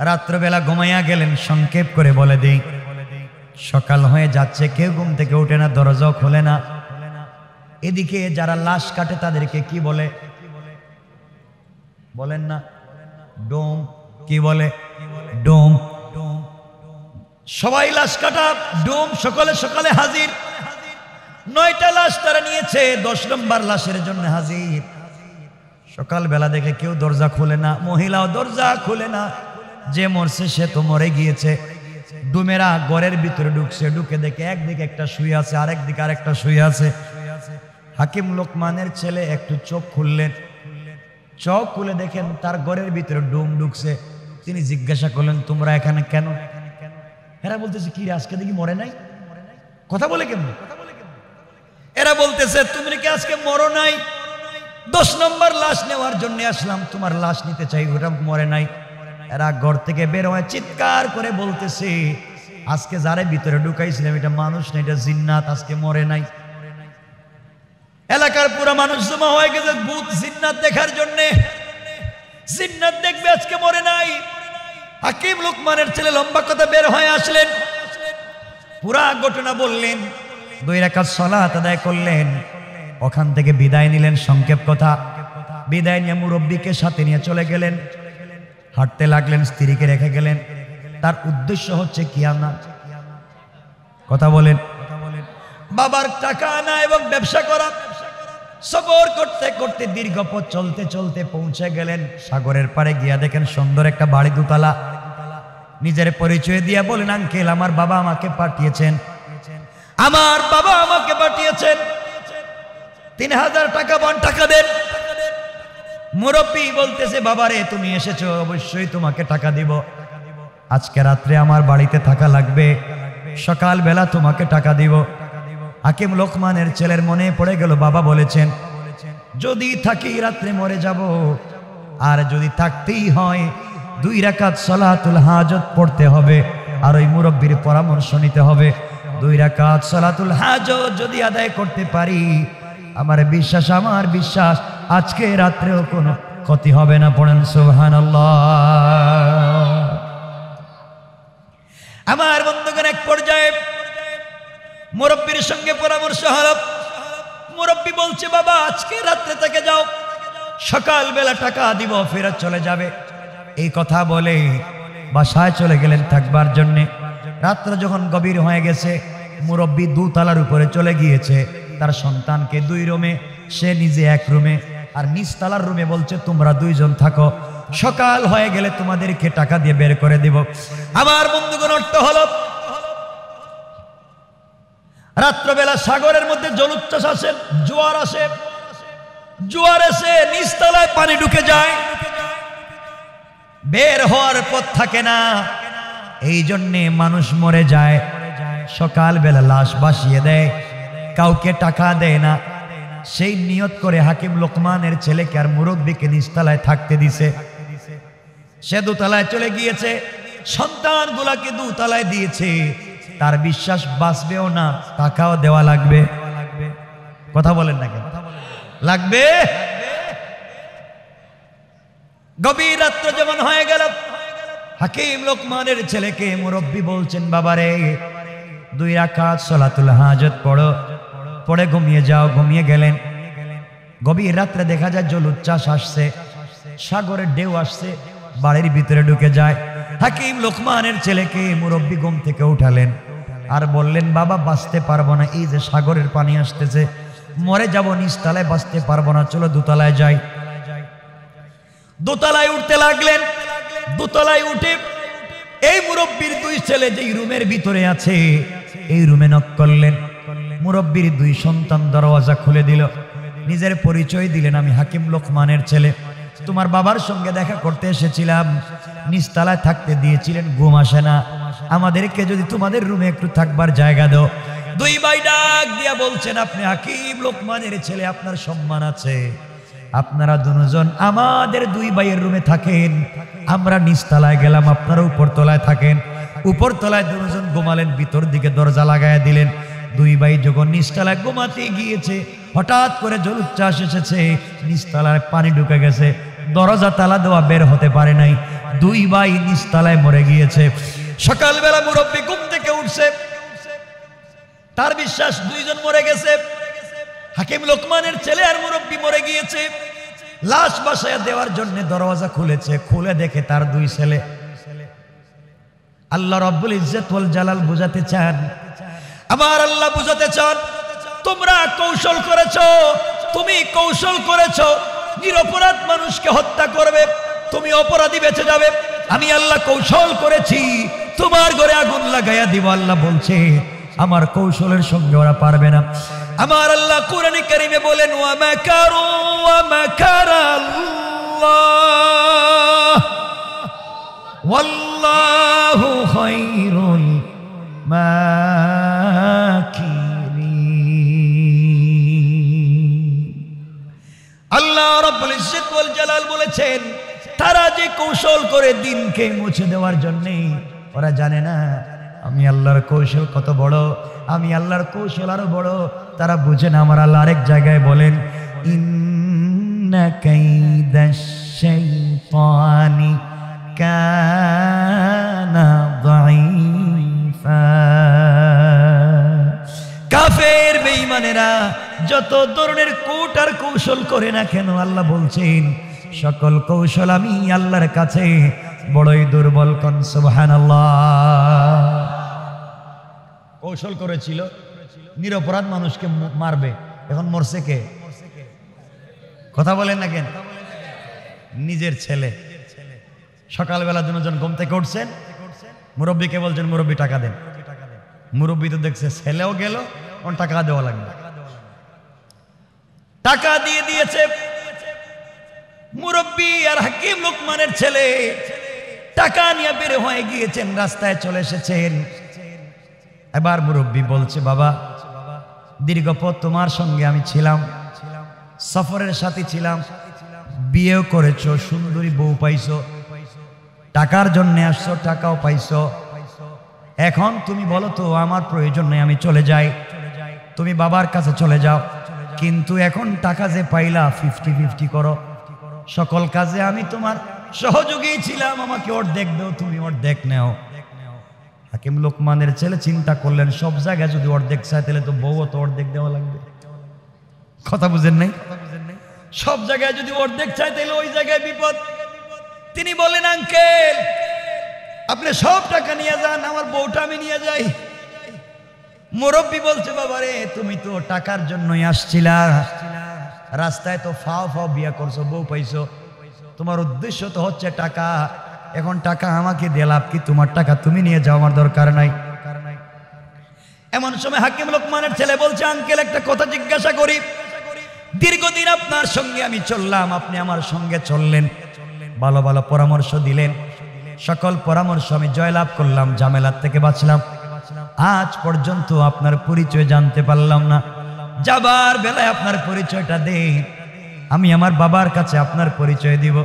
রাত্রবেলা ঘুমাইয়া গেলেন। সংক্ষেপ করে বলে দেই, সকাল হয়ে যাচ্ছে, কেউ ঘুম থেকে ওঠে না, দরজাও খোলে না। এদিকে যারা লাশ কাটে তাদেরকে কি বলে বলেন না? ডোম। কি বলে? ডোম। সবাই লাশ কাটা, ডোম সকালে সকালে হাজির। 9টা লাশ তারা নিয়েছে, 10 নম্বর লাশের জন্য হাজির। সকালবেলা দেখে কেউ দরজা খুলে না, মহিলাও দরজা খুলে না, যে মরছে সে তো মরে গিয়েছে। ডুমেরা ঘরের ভিতরে ঢুকছে, ঢুকে দেখে একদিকে একটা শুয়ে আছে, আরেক দিকে আরেকটা শুয়ে আছে। হাকিম লোকমানের ছেলে একটু চোখ খুললেন, চোখ খুলে দেখেন তার ঘরের ভিতরে ডুম ঢুকছে। তিনি জিজ্ঞাসা করলেন, তোমরা এখানে কেন? এরা বলতেছে, কি রে, আজকে দেখি মরে নাই, কথা বলে কেমন? এরা বলতেছে, তুমি কি আজকে মরো নাই? 10 নম্বর লাশ নেওয়ার জন্য আসলাম, তোমার লাশ নিতে চাই, ওটা মরে নাই। এরা ঘর থেকে বের হয়ে চিৎকার করে বলতেছে, আজকে যারে ভিতরে ঢুকাইছিলাম এটা মানুষ না, এটা জিন্নাত, আজকে মরে নাই। এলাকার পুরো মানুষ জমা হয়ে গেছে ভূত জিন্নাত দেখার জন্য। জিন্নাত দেখবে, আজকে মরে নাই। হাকিম লোকমানের ছেলে লম্বা কথা বের হয়ে আসলেন, পুরা ঘটনা বললেন, 2 রাকাত সালাত আদায় করলেন, ওখান থেকে বিদায় নিলেন। সংক্ষেপ কথা, বিদায় নিয়ে মুরব্বীকে সাথে নিয়ে চলে গেলেন, হাঁটতে লাগলেন, স্ত্রীকে রেখে গেলেন। তার উদ্দেশ্য হচ্ছে কিয়ামত। কথা বলেন, বাবার টাকা আনা এবং ব্যবসা করা। সফর করতে করতে দীর্ঘ পথ চলতে চলতে পৌঁছে গেলেন সাগরের পাড়ে। গিয়া দেখেন সুন্দর একটা বাড়ি, 2 তলা। নিজের পরিচয় দিয়ে বলেন, আঙ্কেল আমার বাবা আমাকে পাঠিয়েছেন, আমার বাবা আমাকে পাঠিয়েছেন, 3000 টাকা বন, টাকা দেন। মুরব্বী বলতেছে, বাবারে তুমি এসেছো, অবশ্যই তোমাকে টাকা দিব। আজকে রাত্রে আমার বাড়িতে থাকা লাগবে, সকাল বেলা তোমাকে টাকা দিব। হাকিম লোকমানের ছেলের মনে পড়ে গেল, বাবা বলেছেন যদি থাকি রাত্রে মরে যাব, আর যদি থাকতেই হয় 2 রাকাত সালাতুল হাজত পড়তে হবে, আর ওই মুরব্বীর পরামর্শ নিতে হবে। 2 রাকাত সালাতুল হাজত যদি আদায় করতে পারি, আমার বিশ্বাস আজকে রাত্রেও কোনো ক্ষতি হবে না। পড়েন সুবহানাল্লাহ। আমার বন্ধুগণ, এক পর্যায়ে মুরব্বীর সঙ্গে পরামর্শ হলো। মুরব্বী বলছে, বাবা আজকে রাত্রে থেকে যাও, সকাল বেলা টাকা দিব, ফেরত চলে যাবে। এই কথা বলে বাসায় চলে গেলেন থাকবার জন্যে। রাত্র যখন গভীর হয়ে গেছে, মুরব্বী 2 তলার উপরে চলে গিয়েছে, তার সন্তানকে 2 রুমে, সে নিজে 1 রুমে, আর নিচতলার রুমে বলছে তোমরা 2 জন থাকো, সকাল হয়ে গেলে তোমাদেরকে টাকা দিয়ে বের করে দিব। আমার বন্ধুগণ, অর্থ হলো রাত্রবেলা সাগরের মধ্যে জলোচ্ছ্বাস আসে, জোয়ার আসে, জোয়ার এসে নিচতলায় পানি ঢুকে যায়, বের হওয়ার পথ থাকে না। এই জন্যে মানুষ মরে যায়। সকাল বেলা লাশ ভাসিয়ে দেয়, কাউকে টাকা দেয় না। সেই নিয়ত করে হাকিম লোকমানের ছেলেকে আর মুরব্বীকে নিচতলায় থাকতে দিছে। সে 2 তলায় চলে গিয়েছে, সন্তানগুলাকে 2 তলায় দিয়েছে। তার বিশ্বাস বাঁচবেও না, টাকাও দেওয়া লাগবে। কথা বলেন না কেন? লাগবে। গভীর রাত্র যেমন হয়ে গেল, হাকিম লোকমানের ছেলেকে মুরব্বী বলছেন, বাবারে 2 রাকাত সালাতুল হাজত পড়ো, পড়ে ঘুমিয়ে যাও। ঘুমিয়ে গেলেন। গভীর রাত্রে দেখা যায় জলোচ্ছ্বাস আসছে, সাগরের ঢেউ আসছে, বাড়ির ভিতরে ঢুকে যায়। হাকিম লোকমানের ছেলেকে মুরব্বী ঘুম থেকে উঠালেন আর বললেন, বাবা বাঁচতে পারবো না, এই যে সাগরের পানি আসতেছে, মরে যাব, নিচতলায় বাঁচতে পারবো না, চলো 2 তলায় যাই। 2 তলায় উঠতে লাগলেন। 2 তলায় উঠে এই মুরব্বীর 2 ছেলে যেই রুমের ভিতরে আছে, এই রুমে নক করলেন। মুরব্বীর 2 সন্তান দরওয়াজা খুলে দিল, নিজের পরিচয় দিলেন, আমি হাকিম লোকমানের ছেলে, তোমার বাবার সঙ্গে দেখা করতে এসেছিলাম, নিচতলায় থাকতে দিয়েছিলেন, ঘুম আসে না, আমাদেরকে যদি তোমাদের রুমে একটু থাকবার জায়গা দাও। 2 ভাই ডাক দিয়া বলছেন, আপনি হাকিম লোকমানের ছেলে, আপনার সম্মান আছে, আপনারা 2 জন আমাদের 2 ভাইয়ের রুমে থাকেন, আমরা নিচতলায় গেলাম, আপনারা উপর তলায় থাকেন। উপর তলায় 2 জন ঘুমালেন, ভিতর দিকে দরজা লাগাইয়া দিলেন। 2 ভাই যখন নিচতলায় ঘুমাতে গিয়েছে, হঠাৎ করে জলোচ্ছ্বাস এসেছে, নিচতলায় পানি ঢুকে গেছে, দরজা তালা দেওয়া, বের হতে পারে নাই। 2 ভাই নিচতলায় মরে গিয়েছে। সকালবেলা মুরব্বী ঘুম থেকে উঠছে, তার বিশ্বাস 2 জন মরে গেছে, হাকিম লোকমানের ছেলে আর মুরব্বী মরে গিয়েছে। লাশ বাসায় দেওয়ার জন্য দরওয়াজা খুলেছে, খুলে দেখে তার 2 ছেলে। আল্লাহ রাব্বুল ইজ্জত ওয়াল জালাল বুঝাতে চান, আমার আল্লাহ বুঝাতে চান, তোমরা কৌশল করেছো, তুমি কৌশল করেছো, নিরপরাধ মানুষকে হত্যা করবে, তুমি অপরাধী বেঁচে যাবে। আমি আল্লাহ কৌশল করেছি তোমার ঘরে আগুন লাগাইয়া দিব। আল্লাহ বলছে আমার কৌশলের সঙ্গে ওরা পারবে না। আমার আল্লাহ কোরআনে কারিমে বলেন ওয়া মাকারু ওয়া মাকারাল্লাহ ওয়াল্লাহু খায়রুল মাকিরিন। আল্লাহ রাব্বুল ইজ্জত ওয়াল জালাল বলেছেন তারা যে কৌশল করে দিনকে মুছে দেওয়ার জন্য, ওরা জানে না আমি আল্লাহর কৌশল কত বড়, আমি আল্লাহর কৌশল আরো বড়। তারা বুঝে না। আমার আল্লাহ আরেক জায়গায় বলেন ইন্না কাইদাশ শাইতানি কানা যায়ীফা। কাফের বেঈমানেরা যত ধরনের কূট আর কৌশল করে না কেন, আল্লাহ বলছেন সকল কৌশল আমি আল্লাহর কাছে বড়ই দুর্বল। কোন সুবহানাল্লাহ। কৌশল করেছিল নিরপরাধ মানুষকে মারবে, এখন মরছে কে? কথা বলেন না কেন? নিজের ছেলে। সকালবেলা দুজন ঘুম থেকে উঠছেন, মুরব্বীকে বলছেন মুরব্বী টাকা দেন। মুরব্বী তো দেখছে ছেলেও গেল, ওর টাকা দেওয়া লাগবে। টাকা দিয়ে দিয়েছে। মুরব্বী আর হাকিম লোকমানের ছেলে টাকা নিয়ে বের হয়ে গিয়েছেন, রাস্তায় চলে এসেছেন। এবার মুরব্বী বলছে বাবা দীর্ঘ পথ তোমার সঙ্গে আমি ছিলাম, সফরের সাথী ছিলাম, বিয়েও করেছো, সুন্দরী বউ পাইছো, টাকার জন্য আসছো, টাকাও পাইছো। এখন তুমি বলো তো আমার প্রয়োজন নেই, আমি চলে যাই, তুমি বাবার কাছে চলে যাও। কিন্তু এখন টাকা যে পাইলা 50-50 করো, সকল কাজে আমি তোমার সহযোগী ছিলাম, আমাকে অর্ধেক দাও, তুমি অর্ধেক নেও। হাকিম লোকমানের ছেলে চিন্তা করলেন সব জায়গায় যদি অর্ধেক চাই তাহলে তো বউ তো অর্ধেক দেওয়া লাগবে। কথা বুঝেন নাই? সব জায়গায় যদি অর্ধেক চাই তাহলে ওই জায়গায় বিপদ। তিনি বলেন আঙ্কেল আপনি সব টাকা নিয়ে যান, আমার বউটা আমি নিয়ে যাই। মুরব্বী বলছে বাবারে তুমি তো টাকার জন্যই আসছিলা, রাস্তায় তো ফাও ফাও বিয়া করছো, বউ পাইছো, তোমার উদ্দেশ্য তো হচ্ছে টাকা। এখন টাকা আমাকে দিয়ে লাভ কি? তোমার টাকা তুমি নিয়ে যাও, আমার দরকার নাই। এমন সময় হাকিম লোকমানের ছেলে বলছে আঙ্কেল একটা কথা জিজ্ঞাসা করি, দীর্ঘদিন আপনার সঙ্গে আমি চললাম, আপনি আমার সঙ্গে চললেন, ভালো ভালো পরামর্শ দিলেন, সকল পরামর্শ আমি জয়লাভ করলাম, ঝামেলার থেকে বাঁচলাম। আজ পর্যন্ত আপনার পরিচয় জানতে পারলাম না, যাবার বেলায় আপনার পরিচয়টা দেন, আমি আমার বাবার কাছে আপনার পরিচয় দিব।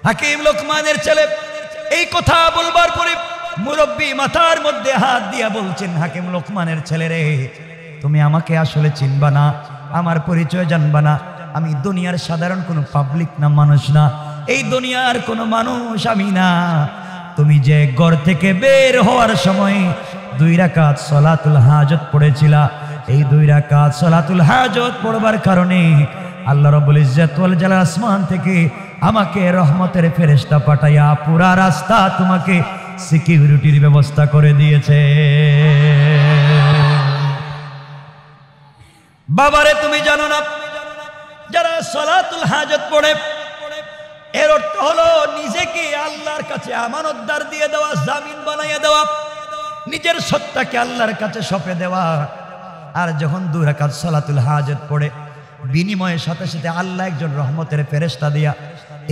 হাকিম লোকমানের ছেলে এই কথা বলবার পরে মুরব্বী মাথার মধ্যে হাত দিয়া বলছেন হাকিম লোকমানের ছেলে রে তুমি আমাকে আসলে চিনবা না, আমার পরিচয় জানবা না, আমি দুনিয়ার সাধারণ কোনো পাবলিক না, মানুষ না, এই দুনিয়ার কোনো মানুষ আমি না। তুমি যে ঘর থেকে বের হওয়ার সময় 2 রাকাত সালাতুল হাজত পড়েছিলা, এই 2 রাকাত সালাতুল হাজত পড়বার কারণে আল্লাহ রাব্বুল ইজ্জত ওয়াল জালাল আসমান থেকে আমাকে রহমতের ফেরেশতা পাঠাইয়া পুরা রাস্তা তোমাকে সিকিউরিটির ব্যবস্থা করে দিয়েছে। বাবারে তুমি জানো না যারা সালাতুল হাজত পড়ে এর অর্থ হলো নিজেকে আল্লাহর কাছে আমানতদার দিয়ে দেওয়া, জামিন বানাইয়া দেওয়া, নিজের সত্তাকে আল্লাহর কাছে সঁপে দেওয়া। আর যখন 2 রাকাত সালাতুল হাজত পড়ে বিনিময়ের সাথে সাথে আল্লাহ একজন রহমতের ফেরেশতা দিয়া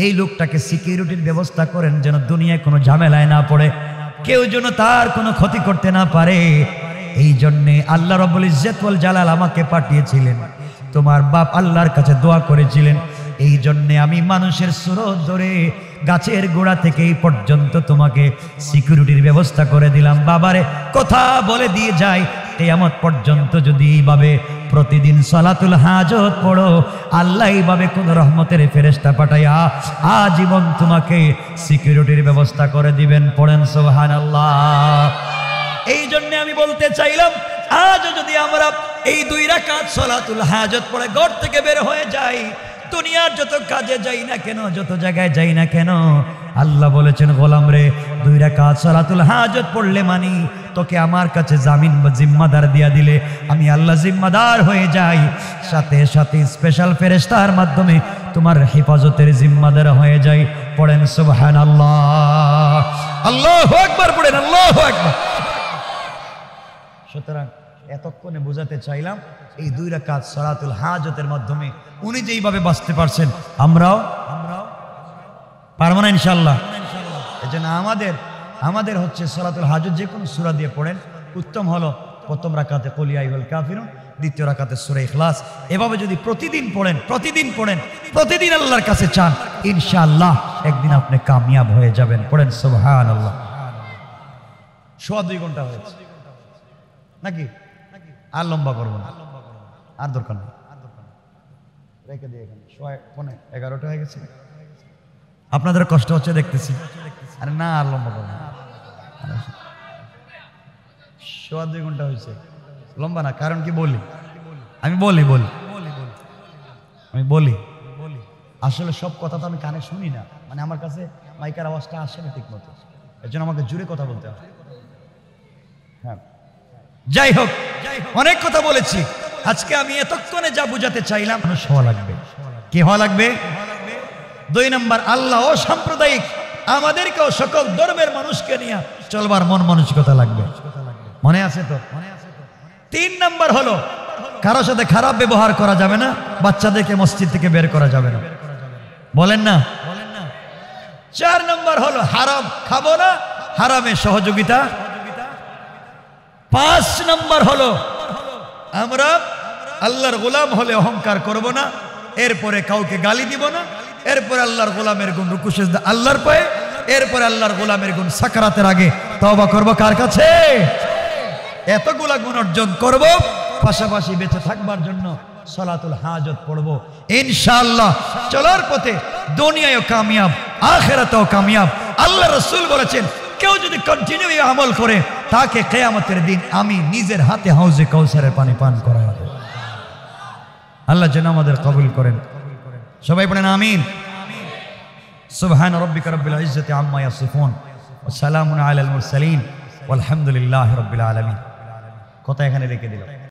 এই লোকটাকে সিকিউরিটির ব্যবস্থা করেন যেন দুনিয়ায় কোনো ঝামেলায় না পড়ে, কেউ যেন তার কোনো ক্ষতি করতে না পারে। এই জন্যে আল্লাহ রাব্বুল ইজ্জত ওয়াল জালাল আমাকে পাঠিয়েছিলেন, তোমার বাপ আল্লাহর কাছে দোয়া করেছিলেন, এই জন্যে আমি মানুষের সুরত ধরে গাছের গোড়া থেকে এই পর্যন্ত তোমাকে সিকিউরিটির ব্যবস্থা করে দিলাম। বাবারে কথা বলে দিয়ে যায় কিয়ামত পর্যন্ত যদি এইভাবে প্রতিদিন সালাতুল হাজত পড়ো, আল্লাহ এইভাবে কোন রহমতের ফেরেশতা পাঠাইয়া আজীবন তোমাকে সিকিউরিটির ব্যবস্থা করে দিবেন। পড়েন সুবহানাল্লাহ। এই জন্য আমি বলতে চাইলাম আজ যদি আমরা এই 2 রাকাত সালাতুল হাজত পড়ে ঘর থেকে বের হয়ে যাই, দুনিয়ার যত কাজে যাই না কেন, যত জায়গায় যাই না কেন, আল্লাহ বলেছেন গোলাম রে 2 রাকাত সালাতুল হাজত পড়লে মানি তোকে আমার কাছে জামিন বা জিম্মাদার দিয়া দিলে আমি আল্লাহ জিম্মাদার হয়ে যাই, সাথে সাথে স্পেশাল ফেরেশতার মাধ্যমে তোমার হেফাজতের জিম্মাদার হয়ে যাই। পড়েন সুবহানাল্লাহ, আল্লাহু আকবার পড়েন, আল্লাহু আকবার। সুতরাং এতক্ষণে বোঝাতে চাইলাম এই 2 রাকাত সালাতুল হাজতের মাধ্যমে উনি যেইভাবে বাঁচতে পারছেন আমরাও পারবো না ইনশাআল্লাহ। এজন্য আমাদের হচ্ছে সালাতুল হাজত যে কোনো সূরা দিয়ে পড়েন, উত্তম হলো প্রথম রাকাতে কুল ইয়া আইয়ুহাল কাফিরুন, দ্বিতীয় রাকাতে সূরা ইখলাস। এভাবে যদি প্রতিদিন পড়েন প্রতিদিন আল্লাহর কাছে চান, ইনশাআল্লাহ একদিন আপনি কামিয়াব হয়ে যাবেন। পড়েন সুবহানাল্লাহ। 2.5 ঘন্টা হয়েছে নাকি? আর লম্বা করবো না, আর দরকার নেই, রেখে দিয়ে এখানে 11:15 হয়ে গেছে। আপনাদের কষ্ট হচ্ছে দেখতেছি, আরে না আর লম্বা করবো না, 2.5 ঘন্টা হয়েছে, লম্বা না। কারণ কি আমি বলি আসলে সব কথা তো আমি কানে শুনি না, মানে আমার কাছে মাইকের আওয়াজটা আসে না ঠিক মতো, এর জন্য আমাকে জোরে কথা বলতে হয়। হ্যাঁ, যাই হোক, অনেক কথা বলেছি। আজকে আমি এতক্ষণে যা বুঝাতে চাইলাম, মানুষ হওয়া লাগবে। কি হওয়া লাগবে? 2 নম্বর, আল্লাহ ও সাম্প্রদায়িক আমাদেরকেও সকল ধর্মের মানুষকে নিয়ে চলবার মন মানসিকতা লাগবে। মনে আছে তো? 3 নম্বর হলো কারোর সাথে খারাপ ব্যবহার করা যাবে না, বাচ্চাদেরকে মসজিদ থেকে বের করা যাবে না, বলেন না। 4 নম্বর হলো হারাম খাবো না, হারামে সহযোগিতা। 5 নম্বর হলো আমরা আল্লাহর গোলাম হলে অহংকার করব না, এরপরে কাউকে গালি দিব না, এরপরে আল্লাহর গোলামের গুণ রুকু সিজদা আল্লাহর পায়ে, এরপরে আল্লাহর গোলামের গুণ সাকারাতের আগে তওবা করব কার কাছে? এতগুলা গুণ অর্জন করব, পাশাপাশি বেঁচে থাকবার জন্য সালাতুল হাজত পড়ব ইনশাআল্লাহ। চলার পথে দুনিয়ায়ও কামিয়াব, আখিরাতেও কামিয়াব। আল্লাহ রাসূল বলেছেন, কেউ যদি কন্টিনিউ আমল করে তাকে কিয়ামতের দিন আমি নিজের হাতে হাউজে কাউসারের পানি পান করাবো। আল্লাহ যেন আমাদের কবুল করেন। সবাই পড়েন আমিন। সুবহান রাব্বিকা রাব্বিল ইজ্জাতি আম্মা ইয়াসিফুন ওয়া সালামুন আলাল মুরসালিন ওয়ালহামদুলিল্লাহি রাব্বিল আলামিন। কথা এখানে রেখে দিলাম।